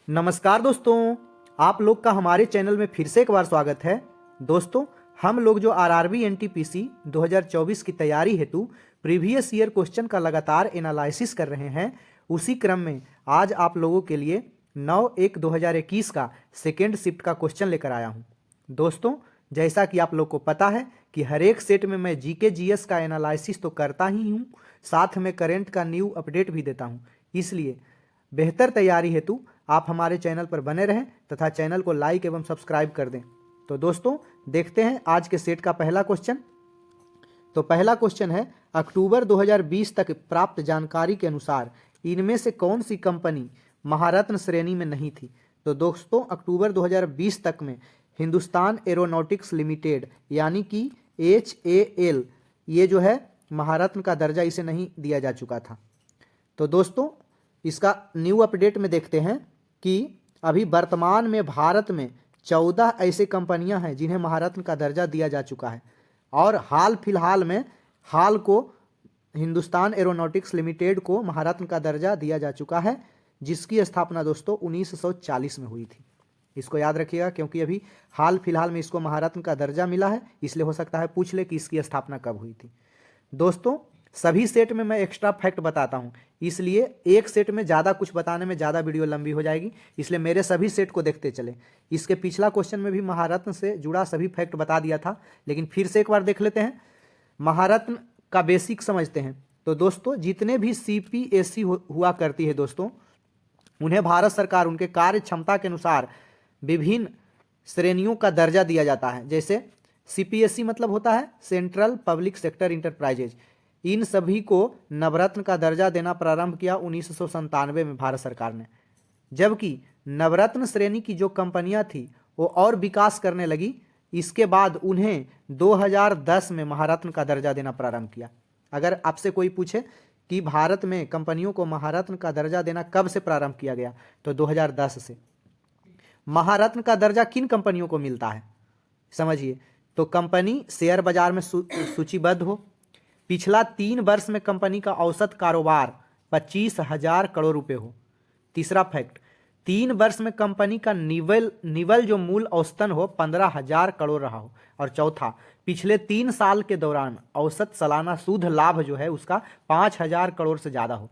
नमस्कार दोस्तों, आप लोग का हमारे चैनल में फिर से एक बार स्वागत है। दोस्तों, हम लोग जो आरआरबी एनटीपीसी 2024 की तैयारी हेतु प्रीवियस ईयर क्वेश्चन का लगातार एनालिसिस कर रहे हैं, उसी क्रम में आज आप लोगों के लिए 9/1/2021 का सेकेंड शिफ्ट का क्वेश्चन लेकर आया हूं। दोस्तों, जैसा कि आप लोग को पता है कि हर एक सेट में मैं जीके जीएस का एनालिसिस तो करता ही हूं, साथ में करंट का न्यू अपडेट भी देता हूं। इसलिए बेहतर तैयारी हेतु आप हमारे चैनल पर बने रहें तथा चैनल को लाइक एवं सब्सक्राइब कर दें। तो दोस्तों, देखते हैं आज के सेट का पहला क्वेश्चन। तो पहला क्वेश्चन है, अक्टूबर 2020 तक प्राप्त जानकारी के अनुसार इनमें से कौन सी कंपनी महारत्न श्रेणी में नहीं थी। तो दोस्तों, अक्टूबर 2020 तक में हिंदुस्तान एरोनॉटिक्स लिमिटेड यानी कि HAL, ये जो है महारत्न का दर्जा इसे नहीं दिया जा चुका था। तो दोस्तों, इसका न्यू अपडेट में देखते हैं कि अभी वर्तमान में भारत में 14 ऐसे कंपनियां हैं जिन्हें महारत्न का दर्जा दिया जा चुका है, और हाल फिलहाल में हाल को हिंदुस्तान एरोनॉटिक्स लिमिटेड को महारत्न का दर्जा दिया जा चुका है, जिसकी स्थापना दोस्तों 1940 में हुई थी। इसको याद रखिएगा, क्योंकि अभी हाल फिलहाल में इसको महारत्न का दर्जा मिला है, इसलिए हो सकता है पूछ ले कि इसकी स्थापना कब हुई थी। दोस्तों, सभी सेट में मैं एक्स्ट्रा फैक्ट बताता हूं, इसलिए एक सेट में ज़्यादा कुछ बताने में ज़्यादा वीडियो लंबी हो जाएगी, इसलिए मेरे सभी सेट को देखते चलें। इसके पिछला क्वेश्चन में भी महारत्न से जुड़ा सभी फैक्ट बता दिया था, लेकिन फिर से एक बार देख लेते हैं। महारत्न का बेसिक समझते हैं। तो दोस्तों, जितने भी CPSC हुआ करती है दोस्तों, उन्हें भारत सरकार उनके कार्य क्षमता के अनुसार विभिन्न श्रेणियों का दर्जा दिया जाता है। जैसे CPSC मतलब होता है सेंट्रल पब्लिक सेक्टर इंटरप्राइजेज। इन सभी को नवरत्न का दर्जा देना प्रारंभ किया 1997 में भारत सरकार ने, जबकि नवरत्न श्रेणी की जो कंपनियां थी वो और विकास करने लगी। इसके बाद उन्हें 2010 में महारत्न का दर्जा देना प्रारंभ किया। अगर आपसे कोई पूछे कि भारत में कंपनियों को महारत्न का दर्जा देना कब से प्रारंभ किया गया, तो 2010 से। महारत्न का दर्जा किन कंपनियों को मिलता है समझिए। तो कंपनी शेयर बाजार में सूचीबद्ध हो, पिछला 3 वर्ष में कंपनी का औसत कारोबार 25,000 करोड़ रुपए हो। तीसरा फैक्ट, 3 वर्ष में कंपनी का निवल जो मूल औसतन हो 15,000 करोड़ रहा हो। और चौथा, पिछले 3 साल के दौरान औसत सालाना शुद्ध लाभ जो है उसका 5,000 करोड़ से ज़्यादा हो,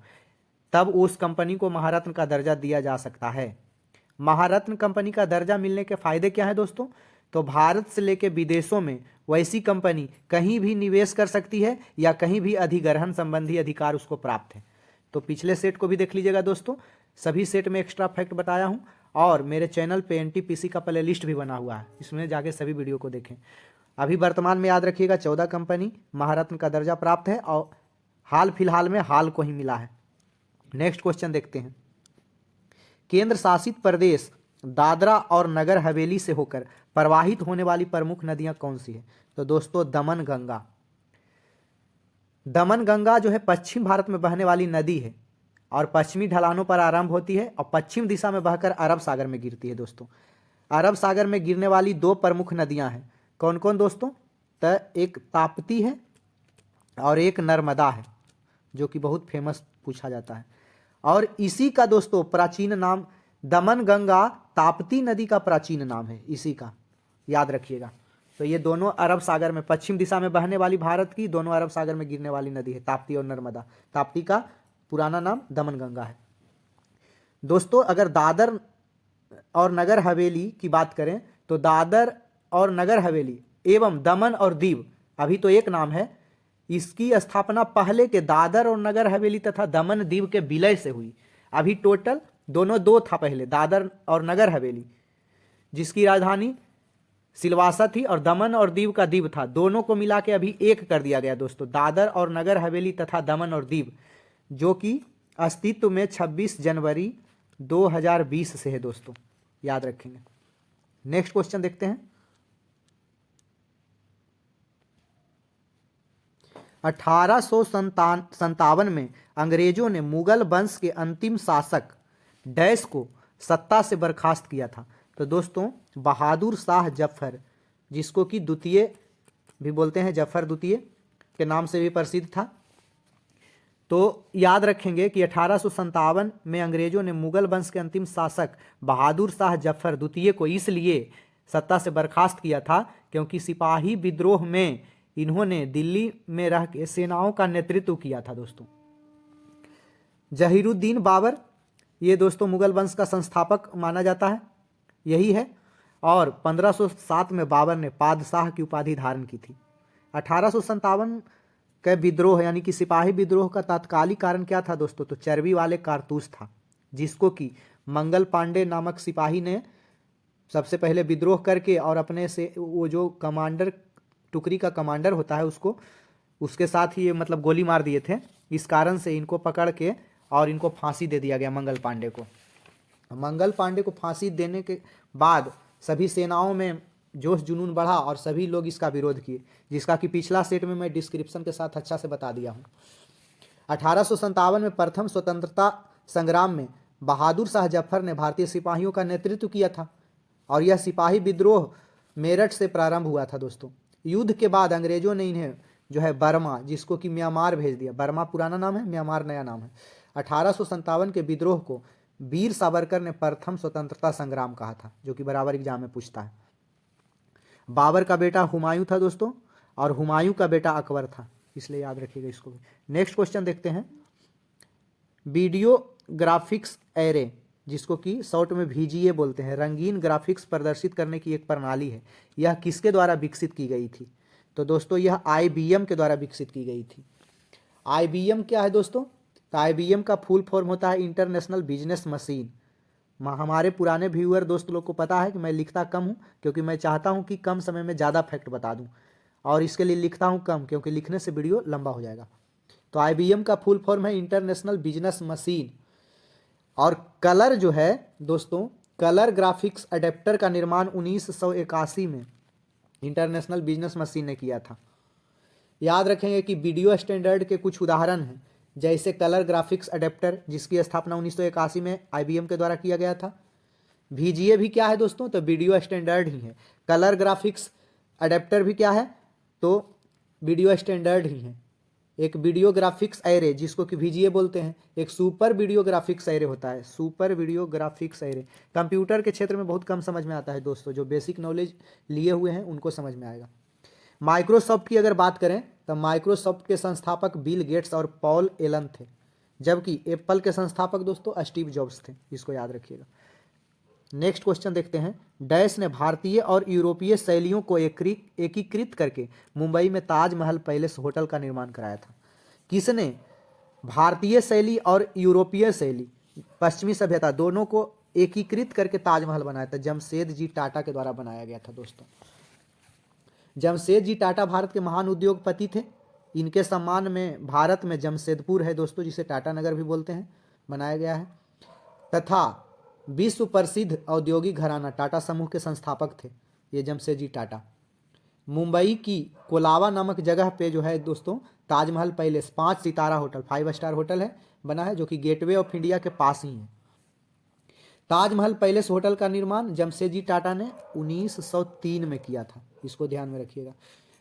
तब उस कंपनी को महारत्न का दर्जा दिया जा सकता है। महारत्न कंपनी का दर्जा मिलने के फायदे क्या है दोस्तों? तो भारत से लेकर विदेशों में वैसी कंपनी कहीं भी निवेश कर सकती है या कहीं भी अधिग्रहण संबंधी अधिकार उसको प्राप्त है। तो पिछले सेट को भी देख लीजिएगा दोस्तों, सभी सेट में एक्स्ट्रा फैक्ट बताया हूं, और मेरे चैनल पे एनटीपीसी का प्ले लिस्ट भी बना हुआ है, इसमें जाके सभी वीडियो को देखें। अभी वर्तमान में याद रखिएगा 14 कंपनी महारत्न का दर्जा प्राप्त है, और हाल फिलहाल में हाल को ही मिला है। नेक्स्ट क्वेश्चन देखते हैं। केंद्र शासित प्रदेश दादरा और नगर हवेली से होकर प्रवाहित होने वाली प्रमुख नदियां कौन सी है? तो दोस्तों, दमन गंगा। दमन गंगा जो है पश्चिम भारत में बहने वाली नदी है, और पश्चिमी ढलानों पर आरंभ होती है और पश्चिम दिशा में बहकर अरब सागर में गिरती है। दोस्तों, अरब सागर में गिरने वाली 2 प्रमुख नदियां हैं। कौन कौन दोस्तों? तो एक ताप्ती है और एक नर्मदा है, जो कि बहुत फेमस पूछा जाता है। और इसी का दोस्तों प्राचीन नाम, दमन गंगा ताप्ती नदी का प्राचीन नाम है, इसी का याद रखिएगा। तो ये दोनों अरब सागर में, पश्चिम दिशा में बहने वाली भारत की दोनों अरब सागर में गिरने वाली नदी है, ताप्ती और नर्मदा। ताप्ती का पुराना नाम दमन गंगा है। दोस्तों, अगर दादर और नगर हवेली की बात करें, तो दादर और नगर हवेली एवं दमन और दीव अभी तो एक नाम है। इसकी स्थापना पहले के दादर और नगर हवेली तथा दमन दीव के विलय से हुई। अभी टोटल दोनों 2 था पहले, दादर और नगर हवेली, जिसकी राजधानी सिलवासा थी, और दमन और दीव का दीव था। दोनों को मिला के अभी एक कर दिया गया दोस्तों, दादर और नगर हवेली तथा दमन और दीव, जो कि अस्तित्व में 26 जनवरी 2020 से है दोस्तों, याद रखेंगे। नेक्स्ट क्वेश्चन देखते हैं। 1857 में अंग्रेजों ने मुगल वंश के अंतिम शासक डैश को सत्ता से बर्खास्त किया था। तो दोस्तों, बहादुर शाह जफर, जिसको कि द्वितीय भी बोलते हैं, जफर द्वितीय के नाम से भी प्रसिद्ध था, तो याद रखेंगे कि 1857 में अंग्रेजों ने मुगल वंश के अंतिम शासक बहादुर शाह जफर द्वितीय को इसलिए सत्ता से बर्खास्त किया था क्योंकि सिपाही विद्रोह में इन्होंने दिल्ली में रह के सेनाओं का नेतृत्व किया था दोस्तों। जहीरुद्दीन बाबर, ये दोस्तों मुगल वंश का संस्थापक माना जाता है, यही है। और 1507 में बाबर ने पादशाह की उपाधि धारण की थी। 1857 का विद्रोह यानी कि सिपाही विद्रोह का तात्कालिक कारण क्या था दोस्तों? तो चर्बी वाले कारतूस था, जिसको कि मंगल पांडे नामक सिपाही ने सबसे पहले विद्रोह करके और अपने से वो जो कमांडर, टुकड़ी का कमांडर होता है, उसके साथ ही ये मतलब गोली मार दिए थे। इस कारण से इनको पकड़ के और इनको फांसी दे दिया गया मंगल पांडे को। मंगल पांडे को फांसी देने के बाद सभी सेनाओं में जोश जुनून बढ़ा और सभी लोग इसका विरोध किए, जिसका कि पिछला सेट में मैं डिस्क्रिप्शन के साथ अच्छा से बता दिया हूँ। 1857 में प्रथम स्वतंत्रता संग्राम में बहादुर शाह जफर ने भारतीय सिपाहियों का नेतृत्व किया था और यह सिपाही विद्रोह मेरठ से प्रारंभ हुआ था दोस्तों। युद्ध के बाद अंग्रेजों ने इन्हें जो है बर्मा, जिसको कि म्यांमार भेज दिया। बर्मा पुराना नाम है, म्यांमार नया नाम है। 1857 के विद्रोह को वीर सावरकर ने प्रथम स्वतंत्रता संग्राम कहा था, जो कि बराबर एग्जाम में पूछता है। बाबर का बेटा हुमायूं था दोस्तों और हुमायूं का बेटा अकबर था, इसलिए याद रखिएगा इसको भी। नेक्स्ट क्वेश्चन देखते हैं। वीडियो ग्राफिक्स एरे, जिसको कि शॉर्ट में VGA बोलते हैं, रंगीन ग्राफिक्स प्रदर्शित करने की एक प्रणाली है। यह किसके द्वारा विकसित की गई थी? तो दोस्तों यह IBM के द्वारा विकसित की गई थी। IBM क्या है दोस्तों? तो IBM का फुल फॉर्म होता है इंटरनेशनल बिजनेस मशीन। हमारे पुराने व्यूअर दोस्त लोग को पता है कि मैं लिखता कम हूँ, क्योंकि मैं चाहता हूँ कि कम समय में ज़्यादा फैक्ट बता दूँ, और इसके लिए लिखता हूँ कम, क्योंकि लिखने से वीडियो लंबा हो जाएगा। तो IBM का फुल फॉर्म है इंटरनेशनल बिजनेस मशीन। और कलर जो है दोस्तों, कलर ग्राफिक्स अडेप्टर का निर्माण 1981 में इंटरनेशनल बिजनेस मशीन ने किया था। याद रखेंगे कि वीडियो स्टैंडर्ड के कुछ उदाहरण हैं, जैसे कलर ग्राफिक्स अडेप्टर, जिसकी स्थापना 1981 में IBM के द्वारा किया गया था। VGA भी क्या है दोस्तों? तो वीडियो स्टैंडर्ड ही है। कलर ग्राफिक्स अडेप्टर भी क्या है? तो वीडियो स्टैंडर्ड ही है। एक वीडियो ग्राफिक्स एरे, जिसको कि VGA बोलते हैं, एक सुपर वीडियो ग्राफिक्स एरे होता है। Super video graphics array computer के क्षेत्र में बहुत कम समझ में आता है दोस्तों, जो बेसिक नॉलेज लिए हुए हैं उनको समझ में आएगा। माइक्रोसॉफ्ट की अगर बात करें तो माइक्रोसॉफ्ट के संस्थापक बिल गेट्स और पॉल एलन थे, जबकि एप्पल के संस्थापक दोस्तों स्टीव जॉब्स थे, इसको याद रखिएगा। नेक्स्ट क्वेश्चन देखते हैं। डैश ने भारतीय और यूरोपीय शैलियों को एकीकृत करके मुंबई में ताजमहल पैलेस होटल का निर्माण कराया था। किसने भारतीय शैली और यूरोपीय शैली, पश्चिमी सभ्यता, दोनों को एकीकृत करके ताजमहल बनाया था? जमशेदजी टाटा के द्वारा बनाया गया था दोस्तों। जमशेदजी टाटा भारत के महान उद्योगपति थे। इनके सम्मान में भारत में जमशेदपुर है दोस्तों, जिसे टाटा नगर भी बोलते हैं, बनाया गया है। तथा विश्व प्रसिद्ध औद्योगिक घराना टाटा समूह के संस्थापक थे ये जमशेदजी टाटा। मुंबई की कोलाबा नामक जगह पे जो है दोस्तों ताजमहल पैलेस 5 सितारा होटल, 5 स्टार होटल है, बना है, जो कि गेटवे ऑफ इंडिया के पास ही है। ताजमहल पैलेस होटल का निर्माण जमशेदजी टाटा ने 1903 में किया था, इसको ध्यान में रखिएगा।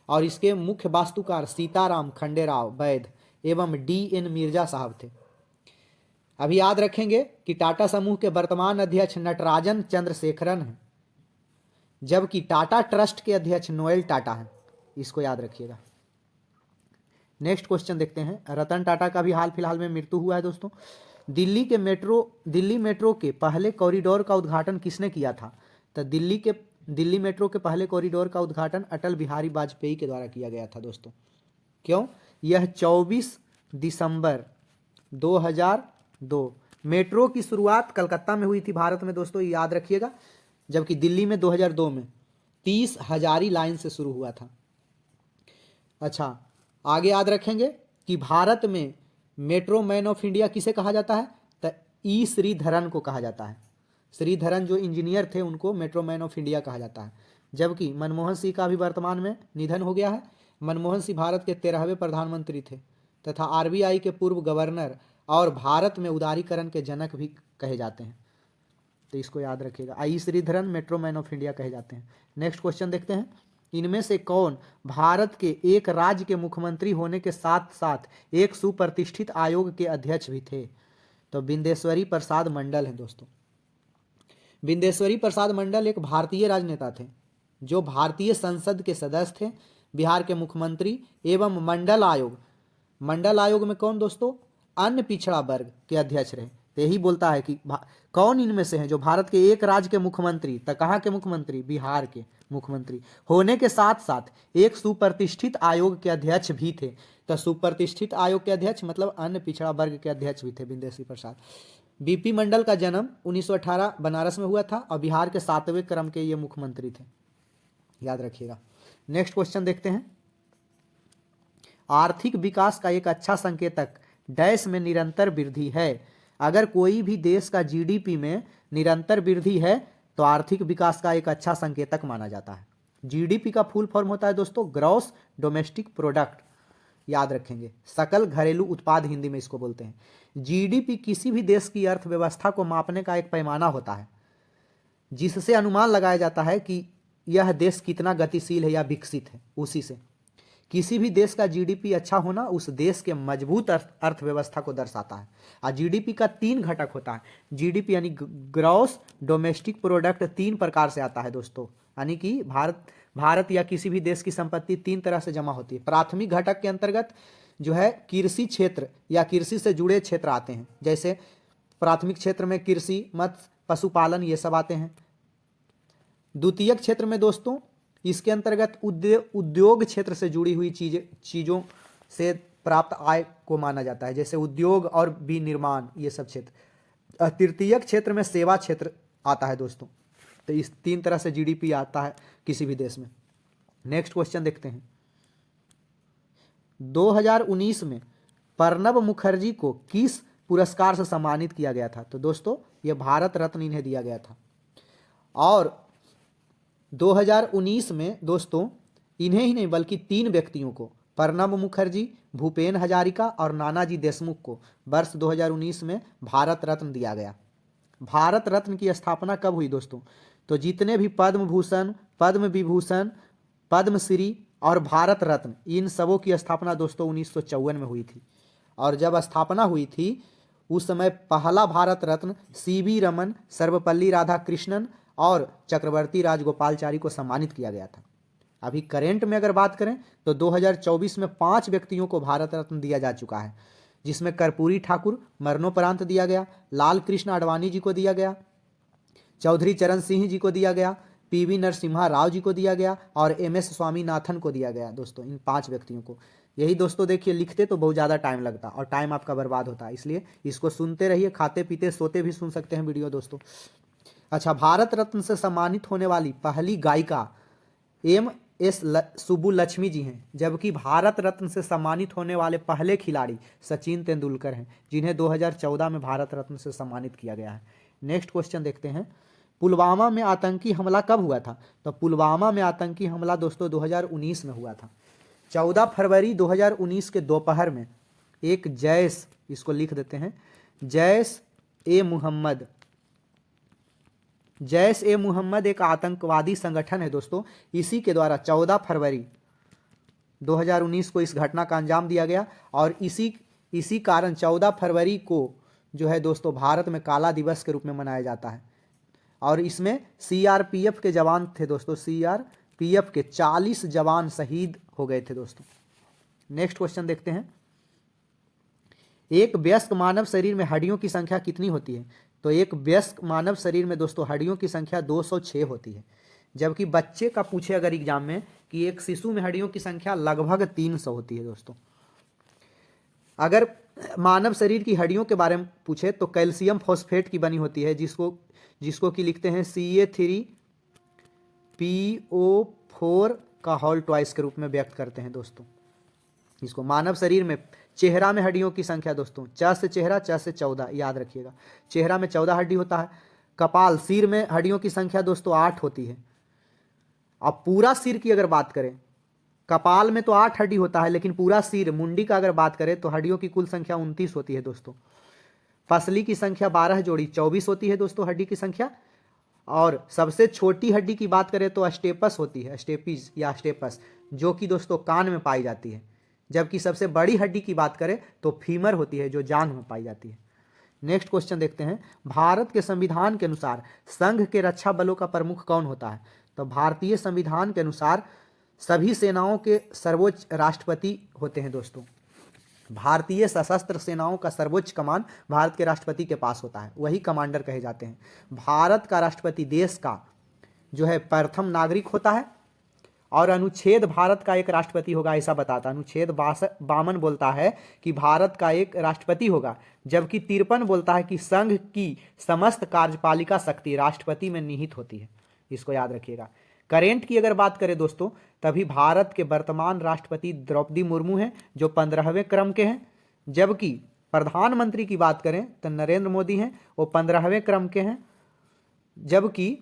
और इसके मुख्य वास्तुकार सीताराम खंडेराव वैद एवं DN मिर्जा साहब थे। अभी याद रखेंगे कि टाटा समूह के वर्तमान अध्यक्ष नटराजन चंद्रशेखरन हैं, जबकि टाटा ट्रस्ट के अध्यक्ष नोएल टाटा हैं, इसको याद रखिएगा। नेक्स्ट क्वेश्चन देखते हैं। रतन टाटा का भी हाल फिलहाल में मृत्यु हुआ है दोस्तों। दिल्ली मेट्रो के पहले कॉरिडोर का उद्घाटन किसने किया था? तो दिल्ली मेट्रो के पहले कॉरिडोर का उद्घाटन अटल बिहारी वाजपेयी के द्वारा किया गया था दोस्तों। क्यों? यह 24 दिसंबर 2002। मेट्रो की शुरुआत कलकत्ता में हुई थी भारत में दोस्तों, याद रखिएगा, जबकि दिल्ली में 2002 में 30 हजारी लाइन से शुरू हुआ था। अच्छा, आगे याद रखेंगे कि भारत में मेट्रो मैन ऑफ इंडिया किसे कहा जाता है? तो E श्रीधरन को कहा जाता है। श्रीधरन जो इंजीनियर थे उनको मेट्रो मैन ऑफ इंडिया कहा जाता है। जबकि मनमोहन सिंह का भी वर्तमान में निधन हो गया है। मनमोहन सिंह भारत के 13वें प्रधानमंत्री थे तथा RBI के पूर्व गवर्नर और भारत में उदारीकरण के जनक भी कहे जाते हैं, तो इसको याद रखिएगा। E Sreedharan metro man of India कहे जाते हैं। नेक्स्ट क्वेश्चन देखते हैं। इनमें से कौन भारत के एक राज्य के मुख्यमंत्री होने के साथ साथ एक सुप्रतिष्ठित आयोग के अध्यक्ष भी थे? तो बिंदेश्वरी प्रसाद मंडल है दोस्तों। बिंदेश्वरी प्रसाद मंडल एक भारतीय राजनेता थे जो भारतीय संसद के सदस्य थे, बिहार के मुख्यमंत्री एवं मंडल आयोग में कौन दोस्तों? अन्य पिछड़ा वर्ग के अध्यक्ष रहे। तो यही बोलता है कि कौन इनमें से हैं जो भारत के एक राज्य के मुख्यमंत्री, तो कहाँ के मुख्यमंत्री? बिहार के मुख्यमंत्री होने के साथ साथ एक सुप्रतिष्ठित आयोग के अध्यक्ष भी थे। तो सुप्रतिष्ठित आयोग के अध्यक्ष मतलब अन्य पिछड़ा वर्ग के अध्यक्ष भी थे बिंदेश्वरी प्रसाद। बीपी मंडल का जन्म 1918 बनारस में हुआ था और बिहार के 7वें क्रम के ये मुख्यमंत्री थे, याद रखिएगा। नेक्स्ट क्वेश्चन देखते हैं। आर्थिक विकास का एक अच्छा संकेतक डैश में निरंतर वृद्धि है। अगर कोई भी देश का जीडीपी में निरंतर वृद्धि है तो आर्थिक विकास का एक अच्छा संकेतक माना जाता है। जीडीपी का फुल फॉर्म होता है दोस्तों ग्रॉस डोमेस्टिक प्रोडक्ट, याद रखेंगे, सकल घरेलू उत्पाद हिंदी में इसको बोलते हैं। जीडीपी किसी भी देश की अर्थव्यवस्था को मापने का एक पैमाना होता है जिससे अनुमान लगाया जाता है कि यह देश कितना गतिशील है या विकसित है। उसी से किसी भी देश का जीडीपी अच्छा होना उस देश के मजबूत अर्थव्यवस्था को दर्शाता है। और जीडीपी का 3 घटक होता है। जीडीपी यानी ग्रॉस डोमेस्टिक प्रोडक्ट 3 प्रकार से आता है दोस्तों, यानी कि भारत या किसी भी देश की संपत्ति 3 तरह से जमा होती है। प्राथमिक घटक के अंतर्गत जो है कृषि क्षेत्र या कृषि से जुड़े क्षेत्र आते हैं, जैसे प्राथमिक क्षेत्र में कृषि, मत्स्य, पशुपालन ये सब आते हैं। द्वितीयक क्षेत्र में दोस्तों इसके अंतर्गत उद्योग क्षेत्र से जुड़ी हुई चीजों से प्राप्त आय को माना जाता है, जैसे उद्योग और विनिर्माण ये सब क्षेत्र। तृतीयक क्षेत्र में सेवा क्षेत्र आता है दोस्तों। तो इस 3 तरह से जीडीपी आता है किसी भी देश में। नेक्स्ट क्वेश्चन देखते हैं। 2019 में प्रणब मुखर्जी को किस पुरस्कार से सम्मानित किया गया था? तो दोस्तों ये भारत रत्न इन्हें दिया गया था। और 2019 में दोस्तों इन्हें ही नहीं बल्कि 3 व्यक्तियों को, प्रणब मुखर्जी, भूपेन हजारिका और नानाजी देशमुख को वर्ष 2019 में भारत रत्न दिया गया। भारत रत्न की स्थापना कब हुई दोस्तों? तो जितने भी पद्म भूषण, पद्म विभूषण, पद्मश्री और भारत रत्न इन सबों की स्थापना दोस्तों 1954 में हुई थी। और जब स्थापना हुई थी उस समय पहला भारत रत्न सीवी रमन, सर्वपल्ली राधाकृष्णन और चक्रवर्ती राजगोपालचारी को सम्मानित किया गया था। अभी करेंट में अगर बात करें तो 2024 में 5 व्यक्तियों को भारत रत्न दिया जा चुका है, जिसमें कर्पूरी ठाकुर मरणोपरांत दिया गया, लाल कृष्ण आडवाणी जी को दिया गया, चौधरी चरण सिंह जी को दिया गया, पीवी नरसिम्हा राव जी को दिया गया और MS स्वामीनाथन को दिया गया दोस्तों, इन 5 व्यक्तियों को। यही दोस्तों देखिए लिखते तो बहुत ज़्यादा टाइम लगता और टाइम आपका बर्बाद होता है, इसलिए इसको सुनते रहिए, खाते पीते सोते भी सुन सकते हैं वीडियो दोस्तों। अच्छा, भारत रत्न से सम्मानित होने वाली पहली गायिका MS सुब्बुलक्ष्मी जी हैं, जबकि भारत रत्न से सम्मानित होने वाले पहले खिलाड़ी सचिन तेंदुलकर हैं, जिन्हें 2014 में भारत रत्न से सम्मानित किया गया है। नेक्स्ट क्वेश्चन देखते हैं। पुलवामा में आतंकी हमला कब हुआ था? तो पुलवामा में आतंकी हमला दोस्तों 2019 में हुआ था। 14 फरवरी 2019 के दोपहर में एक जैश, इसको लिख देते हैं, जैश ए मोहम्मद एक आतंकवादी संगठन है दोस्तों। इसी के द्वारा 14 फरवरी 2019 को इस घटना का अंजाम दिया गया और इसी कारण 14 फरवरी को जो है दोस्तों भारत में काला दिवस के रूप में मनाया जाता है। और इसमें CRPF के जवान थे दोस्तों, CRPF के 40 जवान शहीद हो गए थे दोस्तों। नेक्स्ट क्वेश्चन देखते हैं। एक वयस्क मानव शरीर में हड्डियों की संख्या कितनी होती है? तो एक वयस्क मानव शरीर में दोस्तों हड्डियों की संख्या 206 होती है, जबकि बच्चे का पूछे अगर एग्जाम में कि एक शिशु में हड्डियों की संख्या लगभग 300 होती है दोस्तों। अगर मानव शरीर की हड्डियों के बारे में पूछे तो कैल्शियम फॉस्फेट की बनी होती है, जिसको कि लिखते हैं CA3PO4 का होल ट्वाइस के रूप में व्यक्त करते हैं दोस्तों इसको। मानव शरीर में चेहरा में हड्डियों की संख्या दोस्तों, च से चेहरा, च से 14, याद रखिएगा। चेहरा में 14 हड्डी होता है। कपाल सिर में हड्डियों की संख्या दोस्तों 8 होती है। अब पूरा सिर की अगर बात करें, कपाल में तो 8 हड्डी होता है, लेकिन पूरा सिर मुंडी का अगर बात करें तो हड्डियों की कुल संख्या 29 होती है दोस्तों। पसली की संख्या 12 जोड़ी 24 होती है दोस्तों हड्डी की संख्या। और सबसे छोटी हड्डी की बात करें तो स्टेपस होती है, स्टेपीज या स्टेपस, जो कि दोस्तों कान में पाई जाती है। जबकि सबसे बड़ी हड्डी की बात करें तो फीमर होती है, जो जांघ में पाई जाती है। नेक्स्ट क्वेश्चन देखते हैं, भारत के संविधान के अनुसार संघ के रक्षा बलों का प्रमुख कौन होता है? तो भारतीय संविधान के अनुसार सभी सेनाओं के सर्वोच्च राष्ट्रपति होते हैं दोस्तों। भारतीय सशस्त्र सेनाओं का सर्वोच्च कमान भारत के राष्ट्रपति के पास होता है, वही कमांडर कहे जाते हैं। भारत का राष्ट्रपति देश का जो है प्रथम नागरिक होता है, और अनुच्छेद भारत का एक राष्ट्रपति होगा ऐसा बताता है। अनुच्छेद 52 बोलता है कि भारत का एक राष्ट्रपति होगा, जबकि 53 बोलता है कि संघ की समस्त कार्यपालिका शक्ति राष्ट्रपति में निहित होती है। इसको याद रखिएगा। करेंट की अगर बात करें दोस्तों, तभी भारत के वर्तमान राष्ट्रपति द्रौपदी मुर्मू हैं, जो 15वें क्रम के हैं। जबकि प्रधानमंत्री की बात करें तो नरेंद्र मोदी हैं, वो 15वें क्रम के हैं। जबकि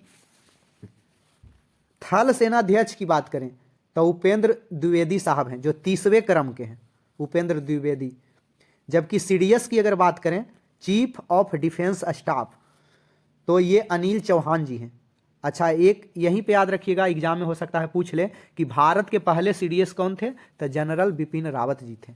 थल सेनाध्यक्ष की बात करें तो उपेंद्र द्विवेदी साहब हैं, जो 30वें क्रम के हैं, उपेंद्र द्विवेदी। जबकि सीडीएस की अगर बात करें, चीफ ऑफ डिफेंस स्टाफ, तो ये अनिल चौहान जी हैं। अच्छा, एक यहीं पे याद रखिएगा, एग्जाम में हो सकता है पूछ ले कि भारत के पहले सीडीएस कौन थे? तो जनरल बिपिन रावत जी थे।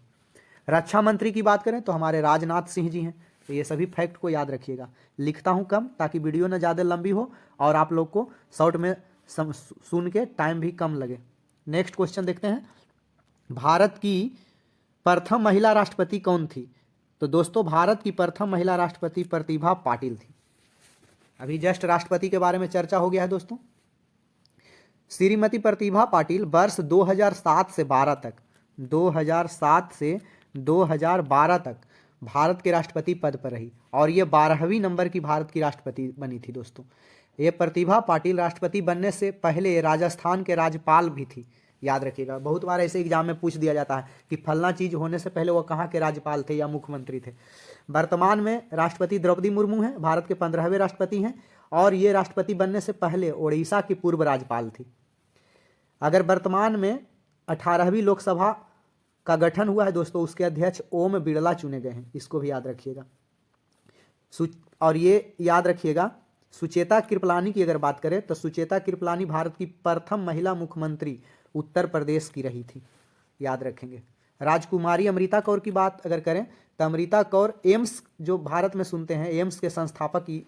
रक्षा मंत्री की बात करें तो हमारे राजनाथ सिंह जी हैं। तो ये सभी फैक्ट को याद रखिएगा। लिखता हूं कम ताकि वीडियो ना ज़्यादा लंबी हो और आप लोग को शॉर्ट में सुन के टाइम भी कम लगे। नेक्स्ट क्वेश्चन देखते हैं, भारत की प्रथम महिला राष्ट्रपति कौन थी? तो दोस्तों भारत की प्रथम महिला राष्ट्रपति प्रतिभा पाटिल थी। अभी जस्ट राष्ट्रपति के बारे में चर्चा हो गया है दोस्तों। श्रीमती प्रतिभा पाटिल वर्ष 2007 से 12 तक 2007 से 2012 तक भारत के राष्ट्रपति पद पर रही, और ये 12वीं नंबर की भारत की राष्ट्रपति बनी थी दोस्तों। ये प्रतिभा पाटिल राष्ट्रपति बनने से पहले राजस्थान के राज्यपाल भी थी। याद रखिएगा, बहुत बार ऐसे एग्जाम में पूछ दिया जाता है कि फलना चीज होने से पहले वो कहाँ के राज्यपाल थे या मुख्यमंत्री थे। वर्तमान में राष्ट्रपति द्रौपदी मुर्मू हैं, भारत के 15वें राष्ट्रपति हैं, और ये राष्ट्रपति बनने से पहले ओडिशा की पूर्व राज्यपाल थी। अगर वर्तमान में 18वीं लोकसभा का गठन हुआ है दोस्तों, उसके अध्यक्ष ओम बिरला चुने गए हैं। इसको भी याद रखिएगा। और ये याद रखिएगा, सुचेता कृपलानी की अगर बात करें तो सुचेता कृपलानी भारत की प्रथम महिला मुख्यमंत्री उत्तर प्रदेश की रही थी। याद रखेंगे। राजकुमारी अमृता कौर की बात अगर करें तो अमृता कौर एम्स, जो भारत में सुनते हैं, एम्स के संस्थापक ही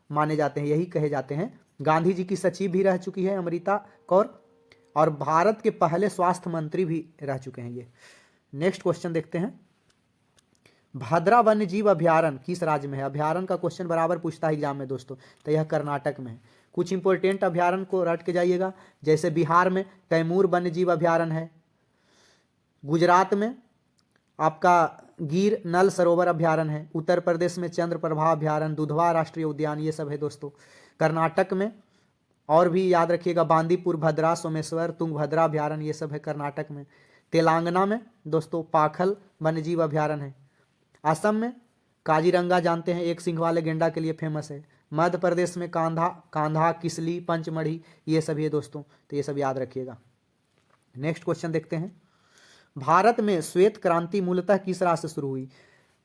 माने जाते हैं, यही कहे जाते हैं। गांधी जी की सचिव भी रह चुकी है अमृता कौर, और भारत के पहले स्वास्थ्य मंत्री भी रह चुके हैं ये। नेक्स्ट क्वेश्चन देखते हैं, भद्रा वन्य जीव अभ्यारण्य किस राज्य में है? अभ्यारण्य का क्वेश्चन बराबर पूछता है एग्जाम में दोस्तों, तो यह कर्नाटक में है। कुछ इंपॉर्टेंट अभ्यारण्य को रट के जाइएगा, जैसे बिहार में तैमूर वन्य जीव अभ्यारण्य है, गुजरात में आपका गिर नल सरोवर अभ्यारण्य है, उत्तर प्रदेश में चंद्रप्रभा अभ्यारण्य, दुधवा राष्ट्रीय उद्यान, ये सब है दोस्तों। कर्नाटक में और भी याद रखिएगा, बांदीपुर, भद्रा, सोमेश्वर, तुंगभद्रा अभ्यारण्य, ये सब है कर्नाटक में। तेलंगाना में दोस्तों पाखल वन्यजीव अभ्यारण्य है। असम में काजीरंगा जानते हैं, एक सिंह वाले गेंडा के लिए फेमस है। मध्य प्रदेश में कांधा, किसली, पंचमढ़ी, ये सभी है दोस्तों, तो ये सब याद रखिएगा। नेक्स्ट क्वेश्चन देखते हैं, भारत में श्वेत क्रांति मूलतः किस राज्य से शुरू हुई?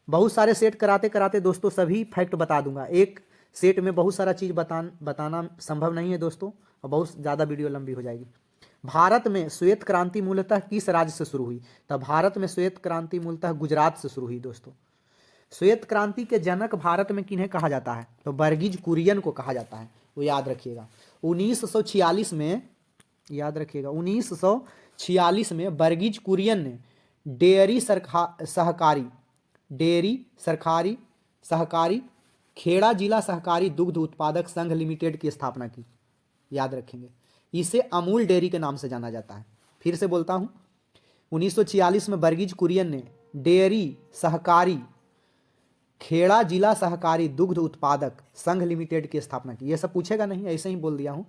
बहुत सारे सेट कराते कराते दोस्तों सभी फैक्ट बता दूंगा। एक सेट में बहुत सारा चीज बताना संभव नहीं है दोस्तों, और बहुत ज़्यादा वीडियो लंबी हो जाएगी। भारत में श्वेत क्रांति मूलतः किस राज्य से शुरू हुई? तब भारत में श्वेत क्रांति मूलतः गुजरात से शुरू हुई दोस्तों। श्वेत क्रांति के जनक भारत में किन्हें कहा जाता है? तो वर्गीज कुरियन को कहा जाता है, वो याद रखिएगा। 1946 में, याद रखिएगा, 1946 में वर्गीज कुरियन ने डेयरी सहकारी खेड़ा जिला सहकारी दुग्ध उत्पादक संघ लिमिटेड की स्थापना की। याद रखेंगे, इसे अमूल डेयरी के नाम से जाना जाता है। फिर से बोलता हूं, 1946 में वर्गीज कुरियन ने डेयरी सहकारी खेड़ा जिला सहकारी दुग्ध उत्पादक संघ लिमिटेड की स्थापना की। यह सब पूछेगा नहीं, ऐसे ही बोल दिया हूं।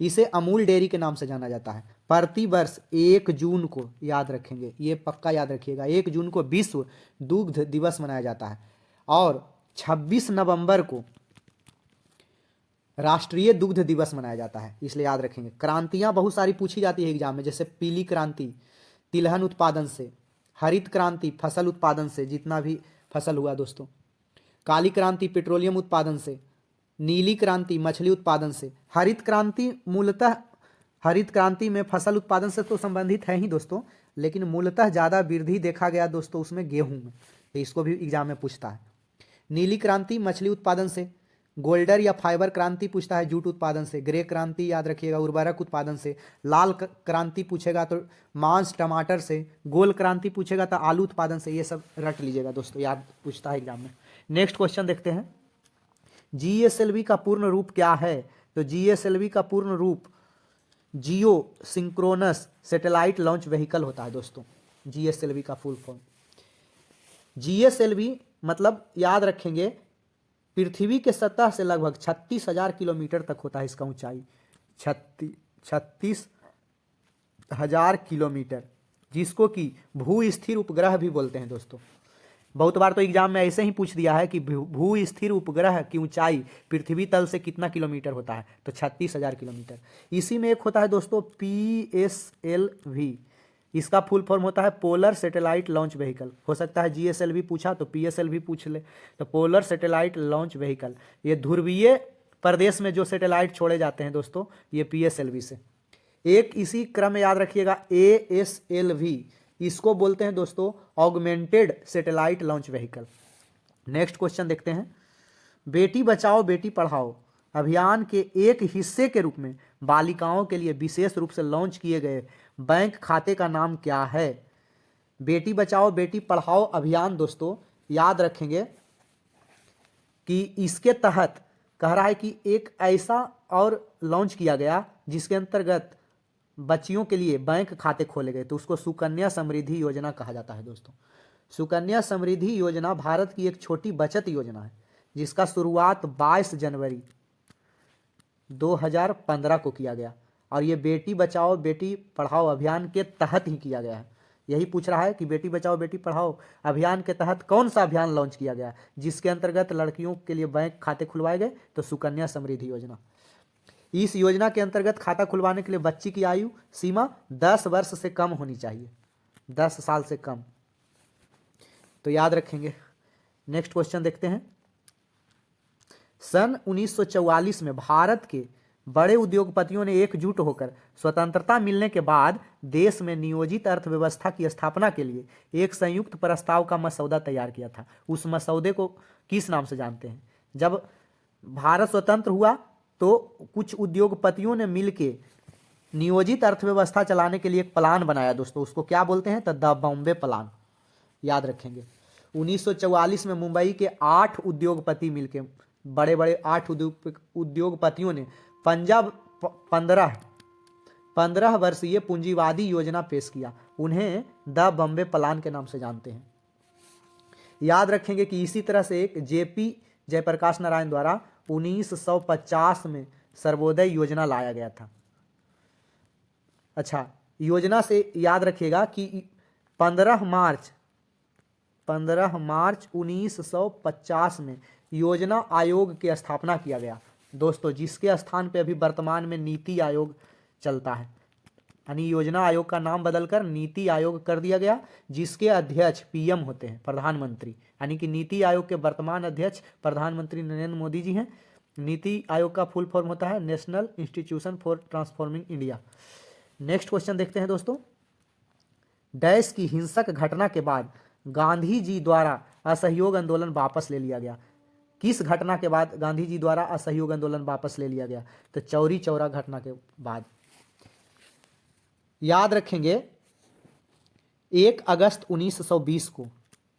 इसे अमूल डेयरी के नाम से जाना जाता है। प्रति वर्ष 1 जून को, याद रखेंगे, ये पक्का याद रखिएगा, 1 जून को विश्व दुग्ध दिवस मनाया जाता है, और 26 नवंबर को राष्ट्रीय दुग्ध दिवस मनाया जाता है, इसलिए याद रखेंगे। क्रांतियां बहुत सारी पूछी जाती है एग्जाम में, जैसे पीली क्रांति तिलहन उत्पादन से, हरित क्रांति फसल उत्पादन से, जितना भी फसल हुआ दोस्तों, काली क्रांति पेट्रोलियम उत्पादन से, नीली क्रांति मछली उत्पादन से। हरित क्रांति मूलतः हरित क्रांति में फसल उत्पादन से तो संबंधित है ही दोस्तों, लेकिन मूलतः ज़्यादा वृद्धि देखा गया दोस्तों उसमें गेहूं में, तो इसको भी एग्जाम में पूछता है। नीली क्रांति मछली उत्पादन से। गोल्डर या फाइबर क्रांति पूछता है जूट उत्पादन से। ग्रे क्रांति याद रखिएगा उर्वरक उत्पादन से। लाल क्रांति पूछेगा तो मांस टमाटर से। गोल क्रांति पूछेगा तो आलू उत्पादन से। ये सब रट लीजिएगा दोस्तों, याद पूछता है एग्जाम में। नेक्स्ट क्वेश्चन देखते हैं, जीएसएलवी का पूर्ण रूप क्या है? तो जीएसएलवी का पूर्ण रूप जियो सिंक्रोनस सैटेलाइट लॉन्च व्हीकल होता है दोस्तों, जीएसएलवी का फुल फॉर्म। जीएसएलवी मतलब याद रखेंगे पृथ्वी के सतह से लगभग 36,000 किलोमीटर तक होता है इसका ऊंचाई, 36,000 किलोमीटर, जिसको कि भू स्थिर उपग्रह भी बोलते हैं दोस्तों। बहुत बार तो एग्जाम में ऐसे ही पूछ दिया है कि भू स्थिर उपग्रह की ऊंचाई पृथ्वी तल से कितना किलोमीटर होता है, तो 36,000 किलोमीटर। इसी में एक होता है दोस्तों पीएसएलवी, इसका फुल फॉर्म होता है पोलर सैटेलाइट लॉन्च व्हीकल। हो सकता है जीएसएलवी पूछा तो पीएसएलवी पूछ ले, तो पोलर सैटेलाइट लॉन्च व्हीकल। ये ध्रुवीय प्रदेश में जो सैटेलाइट छोड़े जाते हैं दोस्तों, ये पीएसएलवी से। एक इसी क्रम में याद रखिएगा एएसएलवी, इसको बोलते हैं दोस्तों augmented satellite launch vehicle. Next question देखते हैं, बेटी बचाओ बेटी पढ़ाओ अभियान के एक हिस्से के रूप में बालिकाओं के लिए विशेष रूप से लॉन्च किए गए बैंक खाते का नाम क्या है? बेटी बचाओ बेटी पढ़ाओ अभियान दोस्तों याद रखेंगे कि इसके तहत कह रहा है कि एक ऐसा और लॉन्च किया गया जिसके अंतर्गत बच्चियों के लिए बैंक खाते खोले गए, तो उसको सुकन्या समृद्धि योजना कहा जाता है दोस्तों। सुकन्या समृद्धि योजना भारत की एक छोटी बचत योजना है जिसका शुरुआत 22 जनवरी 2015 को किया गया, और ये बेटी बचाओ बेटी पढ़ाओ अभियान के तहत ही किया गया है। यही पूछ रहा है कि बेटी बचाओ बेटी पढ़ाओ अभियान के तहत कौन सा अभियान लॉन्च किया गया जिसके अंतर्गत लड़कियों के लिए बैंक खाते खुलवाए गए, तो सुकन्या समृद्धि योजना। इस योजना के अंतर्गत खाता खुलवाने के लिए बच्ची की आयु सीमा 10 वर्ष से कम होनी चाहिए, 10 साल से कम, तो याद रखेंगे। नेक्स्ट क्वेश्चन देखते हैं, सन 1944 में भारत के बड़े उद्योगपतियों ने एकजुट होकर स्वतंत्रता मिलने के बाद देश में नियोजित अर्थव्यवस्था की स्थापना के लिए एक संयुक्त प्रस्ताव का मसौदा तैयार किया था। उस मसौदे को किस नाम से जानते हैं? जब भारत स्वतंत्र हुआ तो कुछ उद्योगपतियों ने मिलके नियोजित अर्थव्यवस्था चलाने के लिए एक प्लान बनाया दोस्तों, उसको क्या बोलते हैं? तो द बॉम्बे प्लान, याद रखेंगे। 1944 में मुंबई के 8 उद्योगपति मिलके, बड़े बड़े 8 उद्योगपतियों ने 15 वर्षीय पूंजीवादी योजना पेश किया। उन्हें द बॉम्बे प्लान के नाम से जानते हैं। याद रखेंगे कि इसी तरह से एक जेपी जयप्रकाश नारायण द्वारा 1950 में सर्वोदय योजना लाया गया था। अच्छा, योजना से याद रखिएगा कि 15 मार्च 1950 में योजना आयोग की स्थापना किया गया दोस्तों, जिसके स्थान पे अभी वर्तमान में नीति आयोग चलता है। यानी योजना आयोग का नाम बदलकर नीति आयोग कर दिया गया, जिसके अध्यक्ष पीएम होते हैं, प्रधानमंत्री। यानी कि नीति आयोग के वर्तमान अध्यक्ष प्रधानमंत्री नरेंद्र मोदी जी हैं। नीति आयोग का फुल फॉर्म होता है national institution for transforming India. Next question देखते हैं दोस्तों, डैश की हिंसक घटना के बाद गांधी जी द्वारा असहयोग आंदोलन वापस ले लिया गया। किस घटना के बाद गांधी जी द्वारा असहयोग आंदोलन वापस ले लिया गया? तो चौरी चौरा घटना के बाद। याद रखेंगे 1 अगस्त 1920 को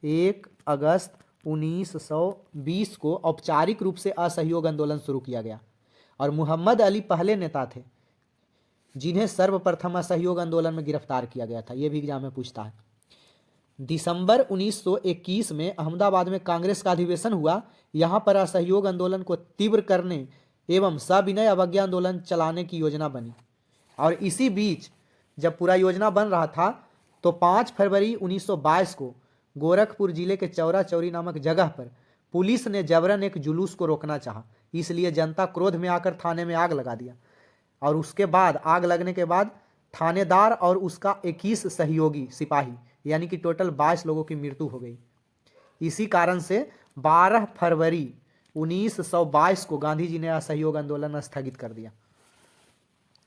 1 अगस्त 1920 को औपचारिक रूप से असहयोग आंदोलन शुरू किया गया, और मोहम्मद अली पहले नेता थे जिन्हें सर्वप्रथम असहयोग आंदोलन में गिरफ्तार किया गया था। यह भी एग्जाम में पूछता है। दिसंबर 1921 में अहमदाबाद में कांग्रेस का अधिवेशन हुआ। यहां पर असहयोग आंदोलन को तीव्र करने एवं सविनय अवज्ञा आंदोलन चलाने की योजना बनी, और इसी बीच जब पूरा योजना बन रहा था तो 5 फरवरी 1922 को गोरखपुर जिले के चौरा चौरी नामक जगह पर पुलिस ने जबरन एक जुलूस को रोकना चाहा। इसलिए जनता क्रोध में आकर थाने में आग लगा दिया, और उसके बाद आग लगने के बाद थानेदार और उसका 21 सहयोगी सिपाही, यानी कि टोटल 22 लोगों की मृत्यु हो गई। इसी कारण से 12 फरवरी 1922 को गांधी जी ने असहयोग आंदोलन स्थगित कर दिया।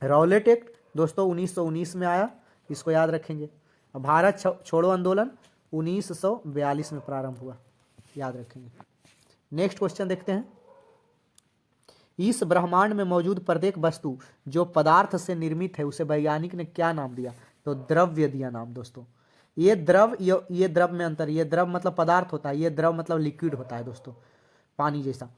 रॉलेट एक्ट दोस्तों 1919 में आया, इसको याद रखेंगे। भारत छोड़ो आंदोलन 1942 में प्रारंभ हुआ, याद रखेंगे। नेक्स्ट क्वेश्चन देखते हैं। इस ब्रह्मांड में मौजूद प्रत्येक वस्तु जो पदार्थ से निर्मित है उसे वैज्ञानिक ने क्या नाम दिया? तो द्रव्य दिया नाम दोस्तों। ये द्रव में अंतर, ये द्रव मतलब पदार्थ होता है, ये द्रव मतलब लिक्विड होता है दोस्तों, पानी जैसा।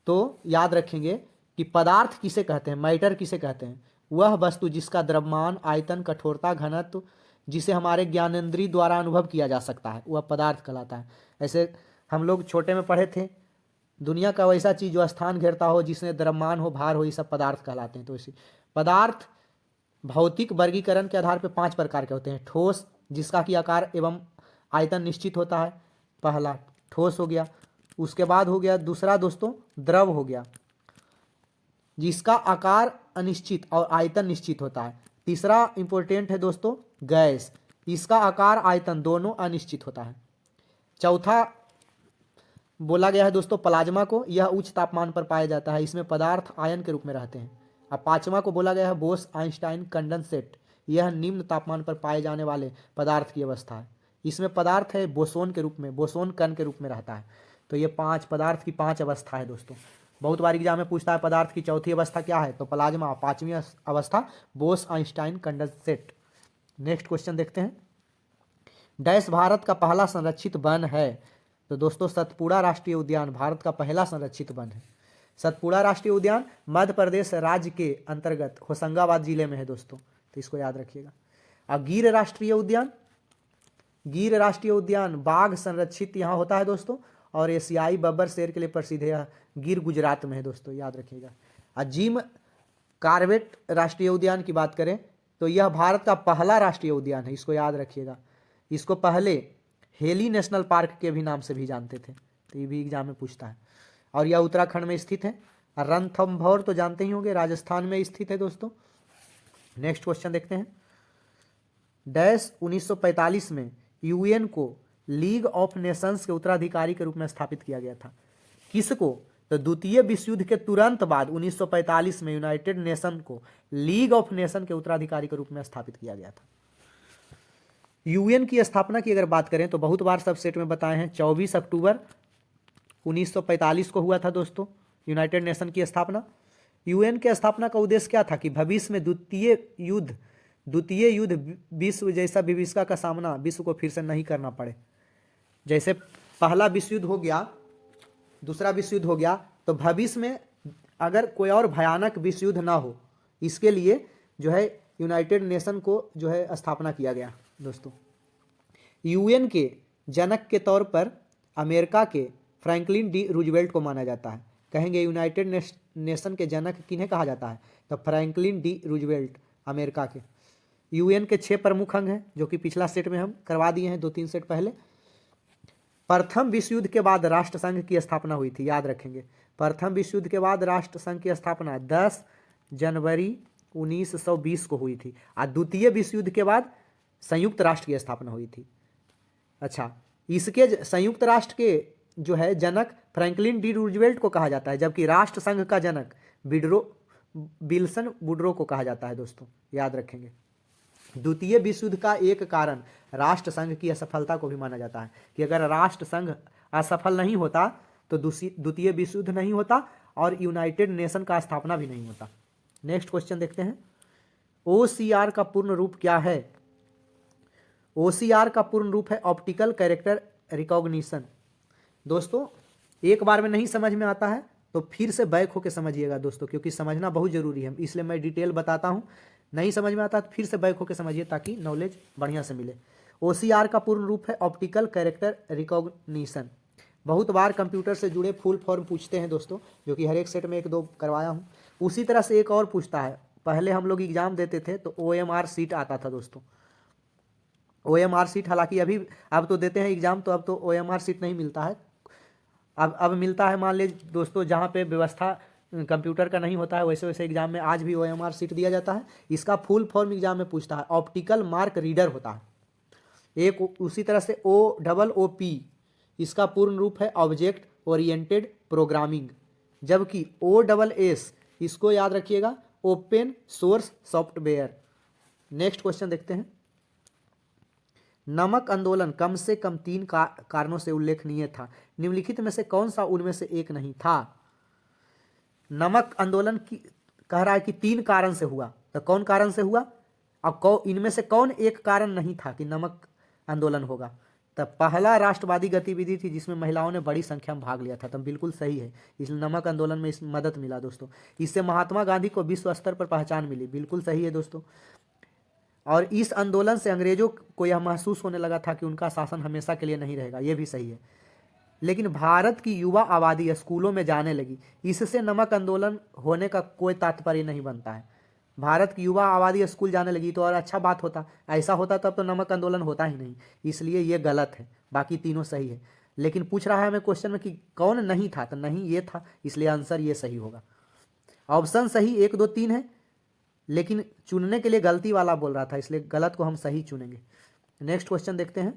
तो याद रखेंगे कि पदार्थ किसे कहते हैं, मैटर किसे कहते हैं? वह वस्तु जिसका द्रव्यमान, आयतन, कठोरता, घनत्व जिसे हमारे ज्ञानेंद्रिय द्वारा अनुभव किया जा सकता है वह पदार्थ कहलाता है। ऐसे हम लोग छोटे में पढ़े थे, दुनिया का वैसा चीज जो स्थान घेरता हो, जिसमें द्रव्यमान हो, भार हो, ये सब पदार्थ कहलाते हैं। तो इसी पदार्थ भौतिक वर्गीकरण के आधार पर 5 प्रकार के होते हैं। ठोस, जिसका कि आकार एवं आयतन निश्चित होता है, पहला ठोस हो गया। उसके बाद हो गया दूसरा दोस्तों द्रव हो गया, जिसका आकार अनिश्चित और आयतन निश्चित होता है। तीसरा इंपॉर्टेंट है दोस्तों गैस, इसका आकार आयतन दोनों अनिश्चित होता है। चौथा बोला गया है दोस्तों प्लाज्मा को, यह उच्च तापमान पर पाया जाता है, इसमें पदार्थ आयन के रूप में रहते हैं। अब पांचवा को बोला गया है बोस आइंस्टाइन कंडेंसेट, यह निम्न तापमान पर पाए जाने वाले पदार्थ की अवस्था है, इसमें पदार्थ है बोसोन के रूप में, बोसोन कण के रूप में रहता है। तो ये 5 पदार्थ की 5 अवस्था है दोस्तों। बहुत बार एग्जाम में पूछता है पदार्थ की चौथी अवस्था क्या है, तो प्लाज्मा, 5वीं अवस्था Bose Einstein condensate. Next question देखते हैं। डैश भारत का पहला संरक्षित वन है? तो दोस्तों सतपुड़ा राष्ट्रीय उद्यान भारत का पहला संरक्षित वन है। सतपुड़ा राष्ट्रीय उद्यान मध्य प्रदेश राज्य के अंतर्गत होशंगाबाद जिले में है दोस्तों, तो इसको याद रखिएगा। अब गिर राष्ट्रीय उद्यान, गिर राष्ट्रीय उद्यान बाघ संरक्षित यहाँ होता है दोस्तों, और एशियाई बब्बर शेर के लिए प्रसिद्ध है, यह गिर गुजरात में है दोस्तों, याद रखिएगा। जिम कार्बेट राष्ट्रीय उद्यान की बात करें तो यह भारत का पहला राष्ट्रीय उद्यान है, इसको याद रखिएगा। इसको पहले हेली नेशनल पार्क के भी नाम से भी जानते थे, तो ये भी एग्जाम में पूछता है। और यह उत्तराखंड में स्थित है। रणथंभौर तो जानते ही होंगे, राजस्थान में स्थित है दोस्तों। नेक्स्ट क्वेश्चन देखते हैं। डैश 1945 में यूएन को लीग ऑफ नेशंस के उत्तराधिकारी के रूप में स्थापित किया गया था। किसको? तो द्वितीय विश्व युद्ध के तुरंत बाद 1945 में यूनाइटेड नेशन को लीग ऑफ नेशन के उत्तराधिकारी के रूप में स्थापित किया गया था। यूएन की स्थापना की अगर बात करें तो बहुत बार सबसेट में बताए हैं, 24 अक्टूबर 1945 को हुआ था दोस्तों यूनाइटेड नेशन की स्थापना। यूएन की स्थापना का उद्देश्य क्या था कि भविष्य में द्वितीय युद्ध विश्व जैसा विभीषिका का सामना विश्व को फिर से नहीं करना पड़े। जैसे पहला विश्व युद्ध हो गया, दूसरा विश्व युद्ध हो गया, तो भविष्य में अगर कोई और भयानक विश्व युद्ध ना हो, इसके लिए जो है यूनाइटेड नेशन को जो है स्थापना किया गया दोस्तों। यूएन के जनक के तौर पर अमेरिका के फ्रैंकलिन डी रूजवेल्ट को माना जाता है। कहेंगे यूनाइटेड नेशन के जनक किन्हें कहा जाता है? तो फ्रैंकलिन डी रूजवेल्ट, अमेरिका के। यूएन के 6 प्रमुख अंग हैं, जो कि पिछला सेट में हम करवा दिए हैं 2-3 सेट पहले। प्रथम विश्व युद्ध के बाद राष्ट्रसंघ की स्थापना हुई थी, याद रखेंगे। प्रथम विश्व युद्ध के बाद राष्ट्रसंघ की स्थापना 10 जनवरी 1920 को हुई थी, और द्वितीय विश्व युद्ध के बाद संयुक्त राष्ट्र की स्थापना हुई थी। अच्छा, इसके संयुक्त राष्ट्र के जो है जनक फ्रैंकलिन डी रूजवेल्ट को कहा जाता है, जबकि राष्ट्रसंघ का जनक विल्सन वुडरो को कहा जाता है दोस्तों, याद रखेंगे। द्वितीय विश्व युद्ध का एक कारण राष्ट्रसंघ की असफलता को भी माना जाता है, कि अगर राष्ट्रसंघ असफल नहीं होता तो द्वितीय विश्व युद्ध नहीं होता और यूनाइटेड नेशन का स्थापना भी नहीं होता। नेक्स्ट क्वेश्चन देखते हैं। OCR का पूर्ण रूप क्या है? OCR का पूर्ण रूप है ऑप्टिकल कैरेक्टर रिकॉग्निशन। दोस्तों एक बार में नहीं समझ में आता है तो फिर से बैक होकर समझिएगा दोस्तों, क्योंकि समझना बहुत जरूरी है, इसलिए मैं डिटेल बताता हूं। नहीं समझ में आता तो फिर से बैक होकर समझिए ताकि नॉलेज बढ़िया से मिले। OCR का पूर्ण रूप है ऑप्टिकल कैरेक्टर रिकॉग्निशन। बहुत बार कंप्यूटर से जुड़े फुल फॉर्म पूछते हैं दोस्तों, जो कि हर एक सेट में 1-2 करवाया हूं। उसी तरह से एक और पूछता है, पहले हम लोग एग्जाम देते थे तो OMR सीट आता था दोस्तों। OMR सीट, हालांकि अब तो देते हैं एग्जाम, तो अब तो OMR सीट नहीं मिलता है। अब मिलता है, मान लीजिए दोस्तों, जहाँ पे व्यवस्था कंप्यूटर का नहीं होता है, वैसे वैसे एग्जाम में आज भी OMR सीट दिया जाता है। इसका फुल फॉर्म एग्जाम में पूछता है, ऑप्टिकल मार्क रीडर होता है एक। उसी तरह से OOP, इसका पूर्ण रूप है ऑब्जेक्ट ओरिएंटेड प्रोग्रामिंग, जबकि OSS इसको याद रखिएगा open source software. Next question देखते हैं। नमक आंदोलन कम से कम 3 कारणों से उल्लेखनीय था, निम्नलिखित में से कौन सा उनमें से एक नहीं था। नमक आंदोलन की कह रहा है कि 3 कारण से हुआ, तो कौन कारण से हुआ और इनमें से कौन एक कारण नहीं था कि नमक आंदोलन होगा। तब पहला राष्ट्रवादी गतिविधि थी जिसमें महिलाओं ने बड़ी संख्या में भाग लिया था, तब बिल्कुल सही है, इसलिए नमक आंदोलन में इस मदद मिला दोस्तों। इससे महात्मा गांधी को विश्व स्तर पर पहचान मिली, बिल्कुल सही है दोस्तों। और इस आंदोलन से अंग्रेजों को यह महसूस होने लगा था कि उनका शासन हमेशा के लिए नहीं रहेगा, यह भी सही है। लेकिन भारत की युवा आबादी स्कूलों में जाने लगी, इससे नमक आंदोलन होने का कोई तात्पर्य नहीं बनता है। भारत की युवा आबादी स्कूल जाने लगी तो और अच्छा बात होता, ऐसा होता तब तो नमक आंदोलन होता ही नहीं, इसलिए ये गलत है, बाकी तीनों सही है। लेकिन पूछ रहा है हमें क्वेश्चन में कि कौन नहीं था, तो नहीं ये था, इसलिए आंसर ये सही होगा। ऑप्शन सही 1 2 3 है, लेकिन चुनने के लिए गलती वाला बोल रहा था, इसलिए गलत को हम सही चुनेंगे। नेक्स्ट क्वेश्चन देखते हैं।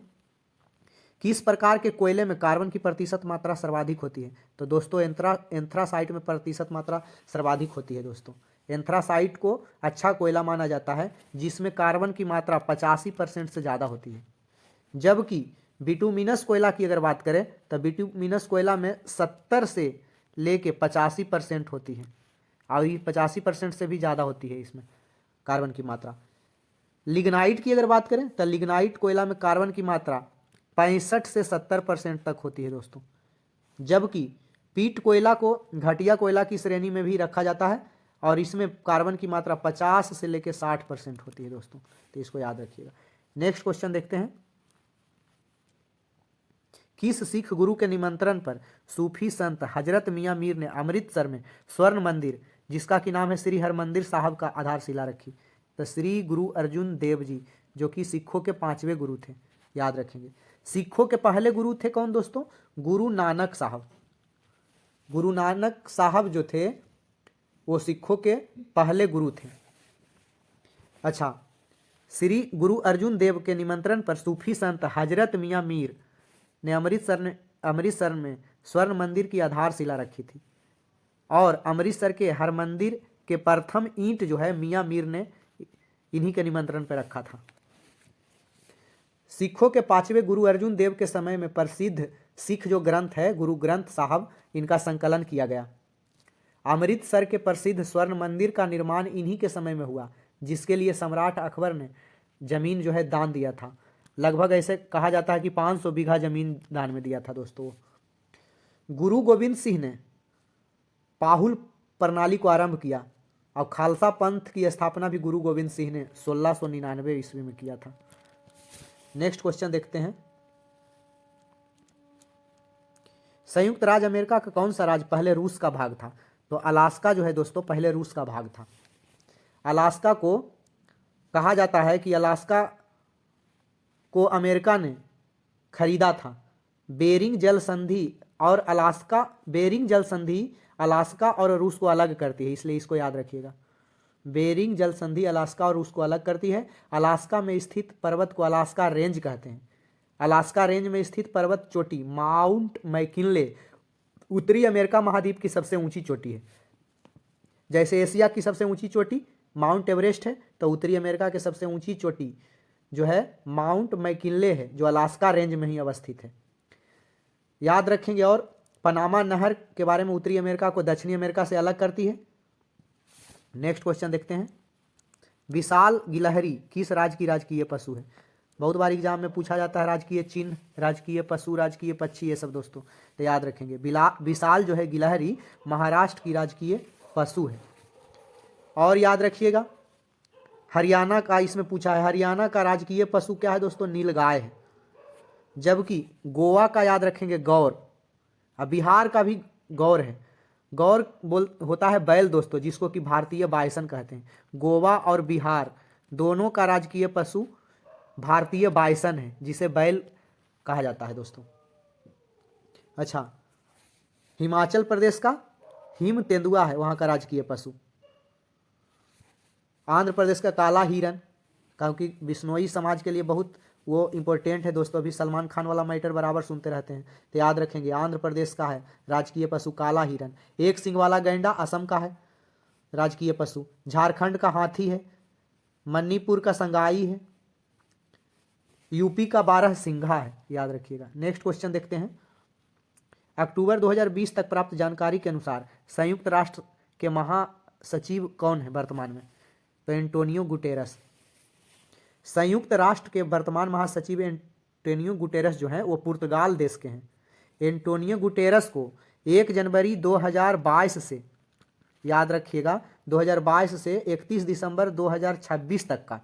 किस प्रकार के कोयले में कार्बन की प्रतिशत मात्रा सर्वाधिक होती है। तो दोस्तों एंथ्रासाइट में प्रतिशत मात्रा सर्वाधिक होती है दोस्तों। एंथ्रासाइट को अच्छा कोयला माना जाता है जिसमें कार्बन की मात्रा 85% से ज़्यादा होती है। जबकि बिटुमिनस कोयला की अगर बात करें तो बिटुमिनस कोयला में 70 से लेके 85% होती है, और ये 85% से भी ज़्यादा होती है इसमें कार्बन की मात्रा। लिग्नाइट की अगर बात करें तो लिग्नाइट कोयला में कार्बन की मात्रा 65 से 70% तक होती है दोस्तों। जबकि पीट कोयला को घटिया कोयला की श्रेणी में भी रखा जाता है और इसमें कार्बन की मात्रा 50 से लेकर 60% होती है दोस्तों, तो इसको याद रखिएगा। नेक्स्ट क्वेश्चन देखते हैं। किस सिख गुरु के निमंत्रण पर सूफी संत हजरत मियाँ मीर ने अमृतसर में स्वर्ण मंदिर, जिसका कि नाम है श्री हरमंदिर साहब, का आधारशिला रखी। तो श्री गुरु अर्जुन देव जी, जो कि सिखों के 5वें गुरु थे, याद रखेंगे। सिखों के पहले गुरु थे कौन दोस्तों? गुरु नानक साहब। गुरु नानक साहब जो थे वो सिखों के पहले गुरु थे। अच्छा, श्री गुरु अर्जुन देव के निमंत्रण पर सूफी संत हजरत मियाँ मीर ने अमृतसर में स्वर्ण मंदिर की आधारशिला रखी थी, और अमृतसर के हर मंदिर के प्रथम ईंट जो है मियाँ मीर ने इन्हीं के निमंत्रण पर रखा था। सिखों के 5वें गुरु अर्जुन देव के समय में प्रसिद्ध सिख जो ग्रंथ है गुरु ग्रंथ साहब, इनका संकलन किया गया। अमृतसर के प्रसिद्ध स्वर्ण मंदिर का निर्माण इन्हीं के समय में हुआ, जिसके लिए सम्राट अकबर ने जमीन जो है दान दिया था। लगभग ऐसे कहा जाता है कि 500 बीघा जमीन दान में दिया था दोस्तों। गुरु गोविंद सिंह ने पाहुल प्रणाली को आरंभ किया और खालसा पंथ की स्थापना भी गुरु गोविंद सिंह ने 1699 ईस्वी में किया था। नेक्स्ट क्वेश्चन देखते हैं। संयुक्त राज्य अमेरिका का कौन सा राज्य पहले रूस का भाग था? तो अलास्का जो है दोस्तों पहले रूस का भाग था। अलास्का को कहा जाता है कि अलास्का को अमेरिका ने खरीदा था। बेरिंग जल संधि अलास्का और रूस को अलग करती है, इसलिए इसको याद रखिएगा। बेरिंग जल संधि अलास्का और रूस को अलग करती है। अलास्का में स्थित पर्वत को अलास्का रेंज कहते हैं। अलास्का रेंज में स्थित पर्वत चोटी माउंट मैकिनले उत्तरी अमेरिका महाद्वीप की सबसे ऊंची चोटी है। जैसे एशिया की सबसे ऊंची चोटी माउंट एवरेस्ट है, तो उत्तरी अमेरिका की सबसे ऊंची चोटी जो है माउंट मैकिनले है, जो अलास्का रेंज में ही अवस्थित है, याद रखेंगे। और पनामा नहर के बारे में उत्तरी अमेरिका को दक्षिणी अमेरिका से अलग करती है। नेक्स्ट क्वेश्चन देखते हैं। विशाल गिलहरी किस राज्य की राजकीय पशु है? बहुत बार एग्जाम में पूछा जाता है राजकीय चिन्ह, राजकीय पशु, राजकीय पक्षी, ये सब दोस्तों, तो याद रखेंगे। विशाल जो है गिलहरी महाराष्ट्र की राजकीय पशु है। और याद रखिएगा हरियाणा का इसमें पूछा है, हरियाणा का राजकीय पशु क्या है दोस्तों? नीलगाय है। जबकि गोवा का याद रखेंगे गौर, और बिहार का भी गौर है। गौर होता है बैल दोस्तों, जिसको कि भारतीय बाइसन कहते हैं। गोवा और बिहार दोनों का राजकीय पशु भारतीय बाइसन है, जिसे बैल कहा जाता है दोस्तों। अच्छा, हिमाचल प्रदेश का हिम तेंदुआ है वहाँ का राजकीय पशु। आंध्र प्रदेश का काला हिरन, क्योंकि बिश्नोई समाज के लिए बहुत वो इम्पोर्टेंट है दोस्तों। अभी सलमान खान वाला मैटर बराबर सुनते रहते हैं तो याद रखेंगे। आंध्र प्रदेश का है राजकीय पशु काला हिरन। एक सिंग वाला गैंडा असम का है राजकीय पशु। झारखंड का हाथी है। मणिपुर का संगाई है। यूपी का बारहसिंघा है, याद रखिएगा। नेक्स्ट क्वेश्चन देखते हैं। अक्टूबर 2020 तक प्राप्त जानकारी के अनुसार संयुक्त राष्ट्र के महासचिव कौन है वर्तमान में? तो एंटोनियो गुटेरस। संयुक्त राष्ट्र के वर्तमान महासचिव एंटोनियो गुटेरस जो है वो पुर्तगाल देश के हैं। एंटोनियो गुटेरस को 1 जनवरी 2022 से, याद रखिएगा, 2022 से 31 दिसंबर 2026 तक का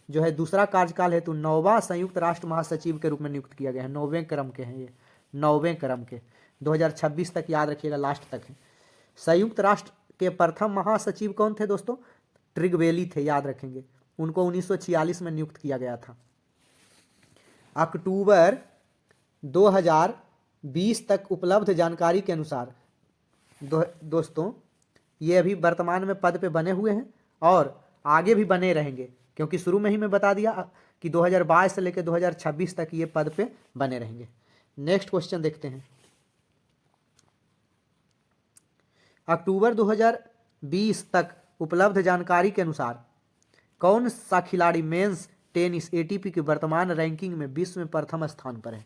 जो है दूसरा कार्यकाल हेतु 9वां संयुक्त राष्ट्र महासचिव के रूप में नियुक्त किया गया है। 9वें क्रम के हैं ये, 9वें क्रम के। 2026 तक, याद रखिएगा, लास्ट तक है। संयुक्त राष्ट्र के प्रथम महासचिव कौन थे दोस्तों? ट्रिगवेली थे, याद रखेंगे। उनको 1946 में नियुक्त किया गया था। अक्टूबर 2020 तक उपलब्ध जानकारी के अनुसार दोस्तों ये अभी वर्तमान में पद पे बने हुए हैं और आगे भी बने रहेंगे, क्योंकि शुरू में ही मैं बता दिया कि 2022 से लेकर 2026 तक ये पद पे बने रहेंगे। नेक्स्ट क्वेश्चन देखते हैं। अक्टूबर 2020 तक उपलब्ध जानकारी के अनुसार कौन सा खिलाड़ी मेंस टेनिस एटीपी की वर्तमान रैंकिंग में विश्व में प्रथम स्थान पर है?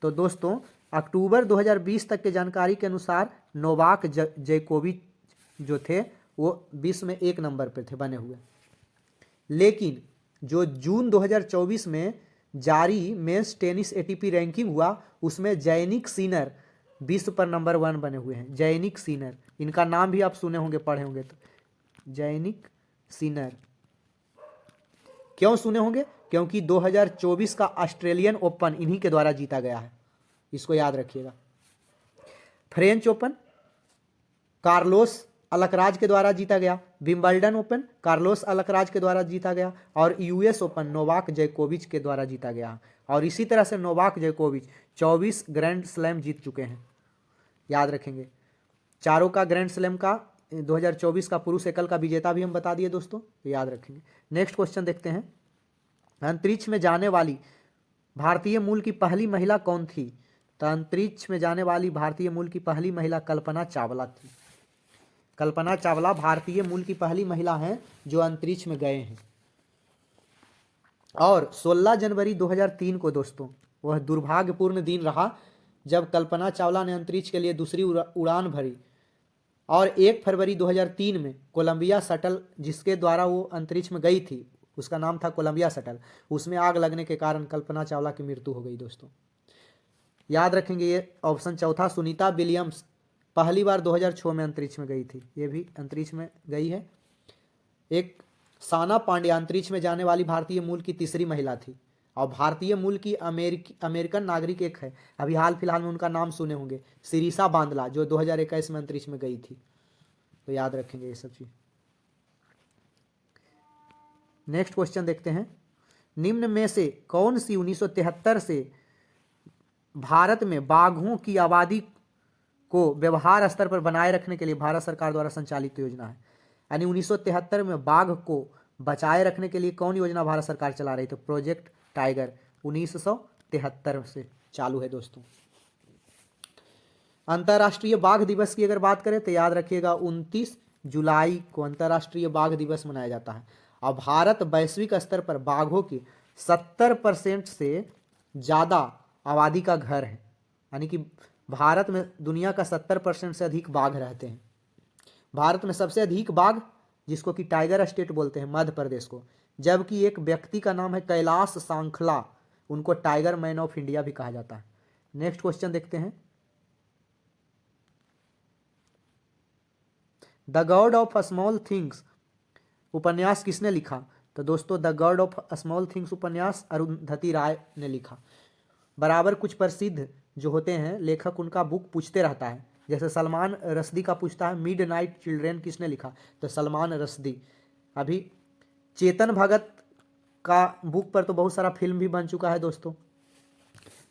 तो दोस्तों अक्टूबर 2020 तक के जानकारी के अनुसार नोवाक जोकोविच जो थे वो विश्व में 1 नंबर पर थे बने हुए। लेकिन जो जून 2024 में जारी मेंस टेनिस एटीपी रैंकिंग हुआ उसमें जैनिक सिनर विश्व पर नंबर 1 बने हुए हैं। जैनिक सिनर, इनका नाम भी आप सुने होंगे, पढ़े होंगे। तो जैनिक सिनर क्यों सुने होंगे? क्योंकि 2024 का ऑस्ट्रेलियन ओपन इन्हीं के द्वारा जीता गया है, इसको याद रखिएगा। फ्रेंच ओपन कार्लोस अलकराज के द्वारा जीता गया। विंबलडन ओपन कार्लोस अलकराज के द्वारा जीता गया। और यूएस ओपन नोवाक जोकोविच के द्वारा जीता गया। और इसी तरह से नोवाक जोकोविच 24 ग्रैंड स्लैम जीत चुके हैं, याद रखेंगे। चारों का ग्रैंड स्लैम का 2024 का पुरुष एकल का विजेता भी हम बता दिए दोस्तों, तो याद रखेंगे। नेक्स्ट क्वेश्चन देखते हैं। अंतरिक्ष में जाने वाली भारतीय मूल की पहली महिला कौन थी? तो अंतरिक्ष में जाने वाली भारतीय मूल की पहली महिला कल्पना चावला थी। कल्पना चावला भारतीय मूल की पहली महिला हैं जो अंतरिक्ष में गए हैं। और 16 जनवरी 2003 को दोस्तों वह दुर्भाग्यपूर्ण दिन रहा जब कल्पना चावला ने अंतरिक्ष के लिए दूसरी उड़ान भरी। और 1 फरवरी 2003 में कोलंबिया शटल जिसके द्वारा वो अंतरिक्ष में गई थी, उसका नाम था कोलंबिया शटल, उसमें आग लगने के कारण कल्पना चावला की मृत्यु हो गई दोस्तों, याद रखेंगे। ये ऑप्शन चौथा। सुनीता विलियम्स पहली बार 2006 में अंतरिक्ष में गई थी, ये भी अंतरिक्ष में गई है। एक साना पांडे अंतरिक्ष में जाने वाली भारतीय मूल की तीसरी महिला थी। और भारतीय मूल की अमेरिकन नागरिक एक है, अभी हाल फिलहाल में उनका नाम सुने होंगे, सिरिसा बांदला, जो 2021 में अंतरिक्ष में गई थी, तो याद रखेंगे ये सब चीज। नेक्स्ट क्वेश्चन देखते हैं। निम्न में से कौन सी 1973 से भारत में बाघों की आबादी को व्यवहार स्तर पर बनाए रखने के लिए भारत सरकार द्वारा संचालित योजना है? यानी 1973 में बाघ को बचाए रखने के लिए कौन योजना भारत सरकार चला रही थी? प्रोजेक्ट टाइगर 1973 से चालू है दोस्तों। अंतर्राष्ट्रीय बाघ दिवस की अगर बात करें तो याद रखिएगा 29 जुलाई को अंतर्राष्ट्रीय बाघ दिवस मनाया जाता है। और भारत वैश्विक स्तर पर बाघों की 70% से ज़्यादा आबादी का घर है, यानी कि भारत में दुनिया का 70% से अधिक बाघ रहते हैं। भारत में सबसे अधिक बाघ, जिसको कि टाइगर स्टेट बोलते हैं, मध्य प्रदेश को, जबकि एक व्यक्ति का नाम है कैलाश सांखला, उनको टाइगर मैन ऑफ इंडिया भी कहा जाता है। नेक्स्ट क्वेश्चन देखते हैं। The God of small things उपन्यास किसने लिखा? तो दोस्तों the God of small things उपन्यास अरुंधति राय ने लिखा। बराबर कुछ प्रसिद्ध जो होते हैं लेखक, उनका बुक पूछते रहता है, जैसे सलमान रश्दी का पूछता है मिडनाइट चिल्ड्रेन किसने लिखा? तो सलमान रश्दी। अभी चेतन भगत का बुक पर तो बहुत सारा फिल्म भी बन चुका है दोस्तों।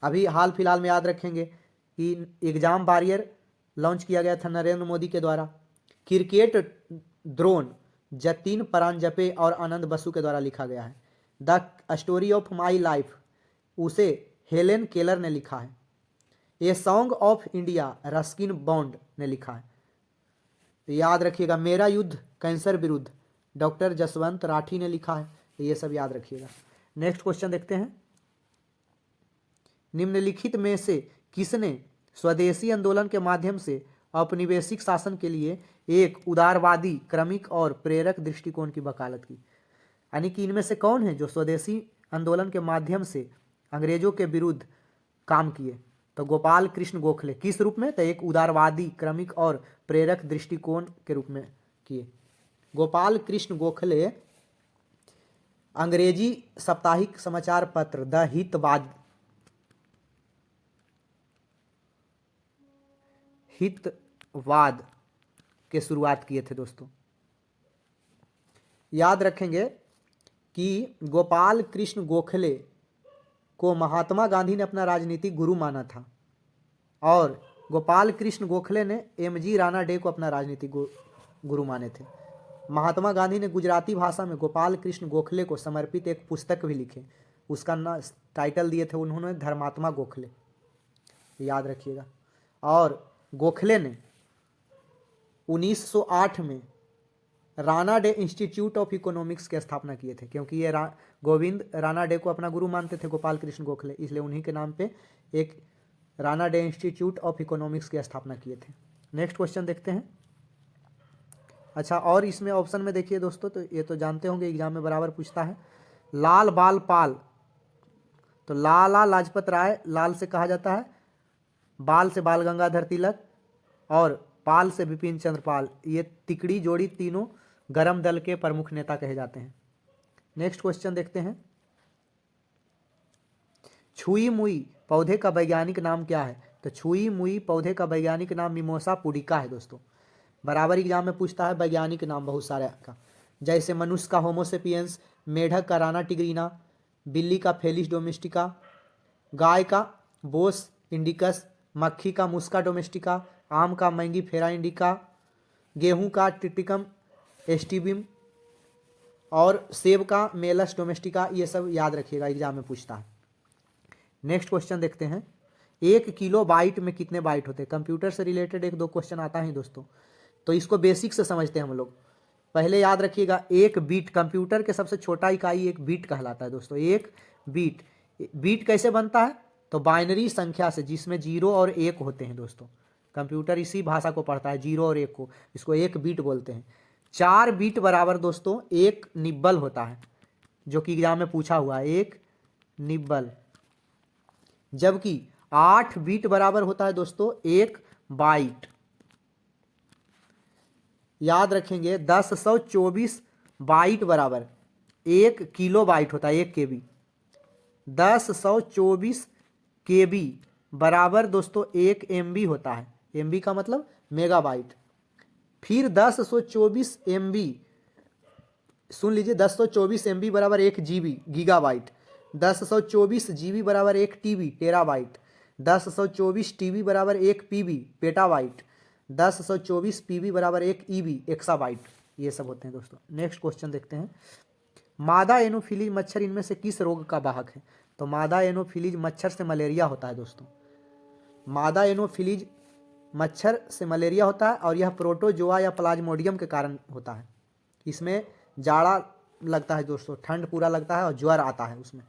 अभी हाल फिलहाल में याद रखेंगे कि एग्जाम वॉरियर लॉन्च किया गया था नरेंद्र मोदी के द्वारा। क्रिकेट द्रोण जतिन परांजपे और आनंद बसु के द्वारा लिखा गया है। The story of my life उसे हेलेन केलर ने लिखा है। A song of India Ruskin bond ने लिखा है। तो याद रखिएगा। मेरा युद्ध कैंसर विरुद्ध डॉक्टर जसवंत राठी ने लिखा है। तो ये सब याद रखिएगा। नेक्स्ट क्वेश्चन देखते हैं। निम्नलिखित में से किसने स्वदेशी आंदोलन के माध्यम से औपनिवेशिक शासन के लिए एक उदारवादी, क्रमिक और प्रेरक दृष्टिकोण की वकालत की? यानी कि इनमें से कौन है जो स्वदेशी आंदोलन के माध्यम से अंग्रेजों के विरुद्ध काम किए? तो गोपाल कृष्ण गोखले। किस रूप में? तो एक उदारवादी, क्रमिक और प्रेरक दृष्टिकोण के रूप में किए। गोपाल कृष्ण गोखले अंग्रेजी साप्ताहिक समाचार पत्र द हितवाद के शुरुआत किए थे दोस्तों। याद रखेंगे कि गोपाल कृष्ण गोखले को महात्मा गांधी ने अपना राजनीतिक गुरु माना था और गोपाल कृष्ण गोखले ने एमजी राणा डे को अपना राजनीतिक गुरु माने थे। महात्मा गांधी ने गुजराती भाषा में गोपाल कृष्ण गोखले को समर्पित एक पुस्तक भी लिखे। उसका टाइटल दिए थे उन्होंने धर्मात्मा गोखले। याद रखिएगा। और गोखले ने 1908 में Rana day institute of economics की स्थापना किए थे, क्योंकि ये गोविंद राणा डे को अपना गुरु मानते थे गोपाल कृष्ण गोखले, इसलिए उन्हीं के नाम पे एक Rana day institute of economics की स्थापना किए थे। नेक्स्ट क्वेश्चन देखते हैं। अच्छा, और इसमें ऑप्शन में देखिए दोस्तों, तो ये तो जानते होंगे, एग्जाम में बराबर पूछता है। लाल बाल पाल, तो लाला लाजपत राय लाल से कहा जाता है, बाल से बाल गंगाधर तिलक और पाल से बिपिन चंद्र पाल। ये तिकड़ी जोड़ी तीनों गरम दल के प्रमुख नेता कहे जाते हैं। नेक्स्ट क्वेश्चन देखते हैं। छुई मुई पौधे का वैज्ञानिक नाम क्या है? तो छुई मुई पौधे का वैज्ञानिक नाम मिमोसा पुडिका है दोस्तों। बराबर एग्जाम में पूछता है वैज्ञानिक नाम बहुत सारे का, जैसे मनुष्य का होमोसेपियंस, मेढक का राना टिग्रीना, बिल्ली का फेलिस डोमेस्टिका, गाय का बोस इंडिकस, मक्खी का मुस्का डोमेस्टिका, आम का मैंगी फेरा इंडिका, गेहूं का टिटिकम एस्टिबिम और सेब का मेलस डोमेस्टिका। ये सब याद रखिएगा, एग्जाम में पूछता है। नेक्स्ट क्वेश्चन देखते हैं। 1 किलो बाइट में कितने बाइट होते हैं? कंप्यूटर से रिलेटेड 1-2 क्वेश्चन आता है दोस्तों, तो इसको बेसिक से समझते हैं हम लोग। पहले याद रखिएगा, एक बीट, कंप्यूटर के सबसे छोटा इकाई एक बीट कहलाता है दोस्तों। एक बीट, बीट कैसे बनता है? तो बाइनरी संख्या से, जिसमें 0 और 1 होते हैं दोस्तों। कंप्यूटर इसी भाषा को पढ़ता है, 0 और 1 को, इसको एक बीट बोलते हैं। 4 बीट बराबर दोस्तों 1 निब्बल होता है, जो कि एग्जाम में पूछा हुआ है, 1 निब्बल। जबकि 8 बीट बराबर होता है दोस्तों 1 बाइट। याद रखेंगे, 1024 बाइट बराबर 1 किलो बाइट होता है, 1 केबी। 1024 केबी बराबर दोस्तों 1 एमबी होता है। एमबी का मतलब मेगाबाइट। फिर 1024 एमबी, सुन लीजिए, 1024 एमबी बराबर 1 जीबी, गीगाबाइट। 1024 जीबी बराबर 1 टीबी, टेराबाइट। 1024 टीबी बराबर 1 पीबी, पेटाबाइट। 1024 पीबी बराबर 1 ईबी, एक्साबाइट। ये सब होते हैं दोस्तों। नेक्स्ट क्वेश्चन देखते हैं। मादा एनोफिलीज मच्छर इनमें से किस रोग का वाहक है? तो मादा एनोफिलीज मच्छर से मलेरिया होता है दोस्तों। मादा एनोफिलीज मच्छर से मलेरिया होता है और यह प्रोटोजोआ या प्लाज्मोडियम के कारण होता है। इसमें जाड़ा लगता है दोस्तों, ठंड पूरा लगता है और ज्वर आता है उसमें।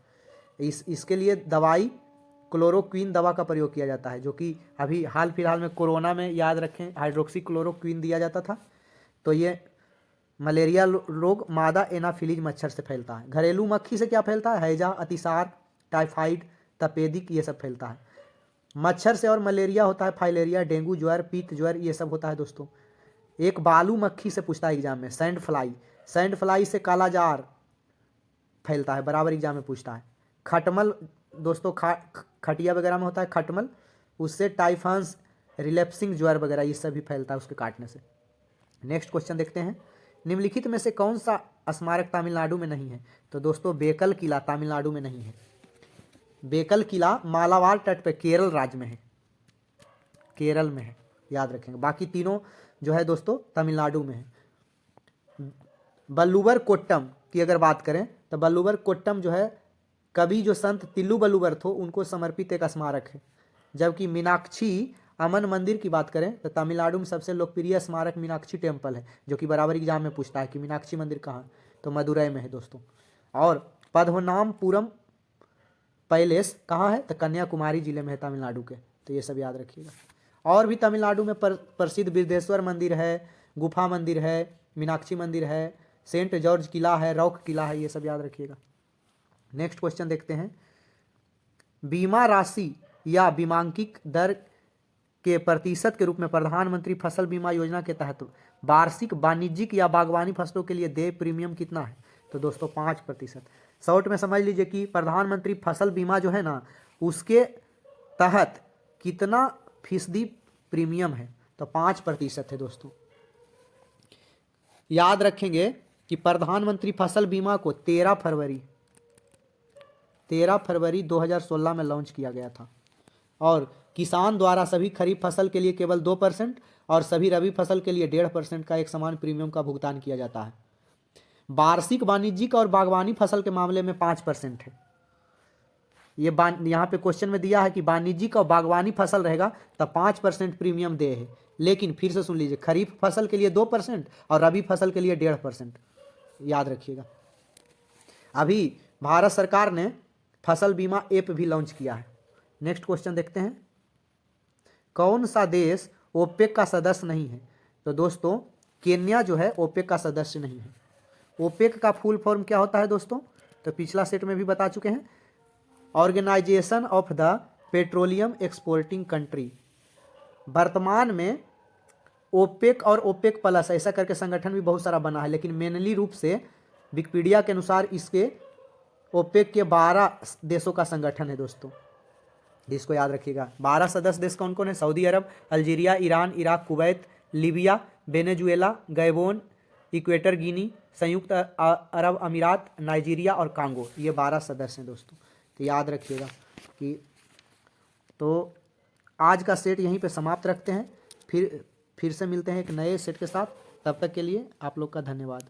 इसके लिए दवाई क्लोरोक्वीन दवा का प्रयोग किया जाता है, जो कि अभी हाल फिलहाल में कोरोना में याद रखें हाइड्रोक्सी क्लोरोक्वीन दिया जाता था। तो ये मलेरिया रोग मादा एनाफिलीज मच्छर से फैलता है। घरेलू मक्खी से क्या फैलता है? हैजा, अतिसार, टाइफाइड, तपेदिक, ये सब फैलता है। मच्छर से और मलेरिया होता है फाइलेरिया, डेंगू ज्वर, पीत ज्वर, ये सब होता है दोस्तों। एक बालू मक्खी से पूछता है एग्जाम में, सैंड फ्लाई। सैंड फ्लाई से कालाजार फैलता है, बराबर एग्जाम में पूछता है। खटमल दोस्तों, खटिया वगैरह में होता है खटमल, उससे टाइफाइड्स, रिलैप्सिंग ज्वर वगैरह ये सब भी फैलता है उसके काटने से। नेक्स्ट क्वेश्चन देखते हैं। निम्नलिखित में से कौन सा स्मारक तमिलनाडु में नहीं है? तो दोस्तों बेकल किला तमिलनाडु में नहीं है। बेकल किला मालाबार तट पे केरल राज्य में है, केरल में है, याद रखेंगे। बाकी तीनों जो है दोस्तों तमिलनाडु में है। बल्लुवर कोट्टम की अगर बात करें तो बल्लुवर कोट्टम जो है कवि जो संत तिल्लू बल्लूवर थे उनको समर्पित एक स्मारक है। जबकि मीनाक्षी अमन मंदिर की बात करें तो तमिलनाडु में सबसे लोकप्रिय स्मारक मीनाक्षी टेम्पल है, जो कि बराबर एग्जाम में पूछता है कि मीनाक्षी मंदिर कहाँ, तो मदुरई में है दोस्तों। और पद्मनाभपुरम पैलेस कहाँ है, तो कन्याकुमारी जिले में है तमिलनाडु के, तो ये सब याद रखिएगा। और भी तमिलनाडु में प्रसिद्ध बृहदेश्वर मंदिर है, गुफा मंदिर है, मीनाक्षी मंदिर है, सेंट जॉर्ज किला है, रॉक किला है, ये सब याद रखिएगा। नेक्स्ट क्वेश्चन देखते हैं। बीमा राशि या बीमांकित दर के प्रतिशत के रूप में प्रधानमंत्री फसल बीमा योजना के तहत वार्षिक वाणिज्यिक या बागवानी फसलों के लिए देय प्रीमियम कितना है, तो दोस्तों 5%। शॉर्ट में समझ लीजिए कि प्रधानमंत्री फसल बीमा जो है ना, उसके तहत कितना फीसदी प्रीमियम है, तो 5% है दोस्तों। याद रखेंगे कि प्रधानमंत्री फसल बीमा को 13 फरवरी 2016 में लॉन्च किया गया था। और किसान द्वारा सभी खरीफ फसल के लिए केवल 2% और सभी रबी फसल के लिए 1.5% का एक समान प्रीमियम का भुगतान किया जाता है। वार्षिक वाणिज्यिक और बागवानी फसल के मामले में 5% है। ये यहाँ पे क्वेश्चन में दिया है कि वाणिज्यिक और बागवानी फसल रहेगा तो 5% प्रीमियम दे है, लेकिन फिर से सुन लीजिए, खरीफ फसल के लिए 2% और रबी फसल के लिए 1.5%, याद रखिएगा। अभी भारत सरकार ने फसल बीमा ऐप भी लॉन्च किया है। नेक्स्ट क्वेश्चन देखते हैं। कौन सा देश ओपेक का सदस्य नहीं है, तो दोस्तों केन्या जो है ओपेक का सदस्य नहीं है। ओपेक का फुल फॉर्म क्या होता है दोस्तों, तो पिछला सेट में भी बता चुके हैं, organisation of the petroleum exporting country. वर्तमान में ओपेक और ओपेक प्लस ऐसा करके संगठन भी बहुत सारा बना है, लेकिन मेनली रूप से विकिपीडिया के अनुसार इसके ओपेक के 12 देशों का संगठन है दोस्तों, जिसको याद रखिएगा। 12 सदस्य देश कौन कौन है, Saudi Arab, Algeria, Iran, Iraq, Kuwait, Libya, Venezuela, Gabon, Equator Guinea, संयुक्त अरब अमीरात, नाइजीरिया और कांगो, ये 12 सदस्य हैं दोस्तों, तो याद रखिएगा कि तो आज का सेट यहीं पे समाप्त रखते हैं। फिर से मिलते हैं एक नए सेट के साथ, तब तक के लिए आप लोग का धन्यवाद।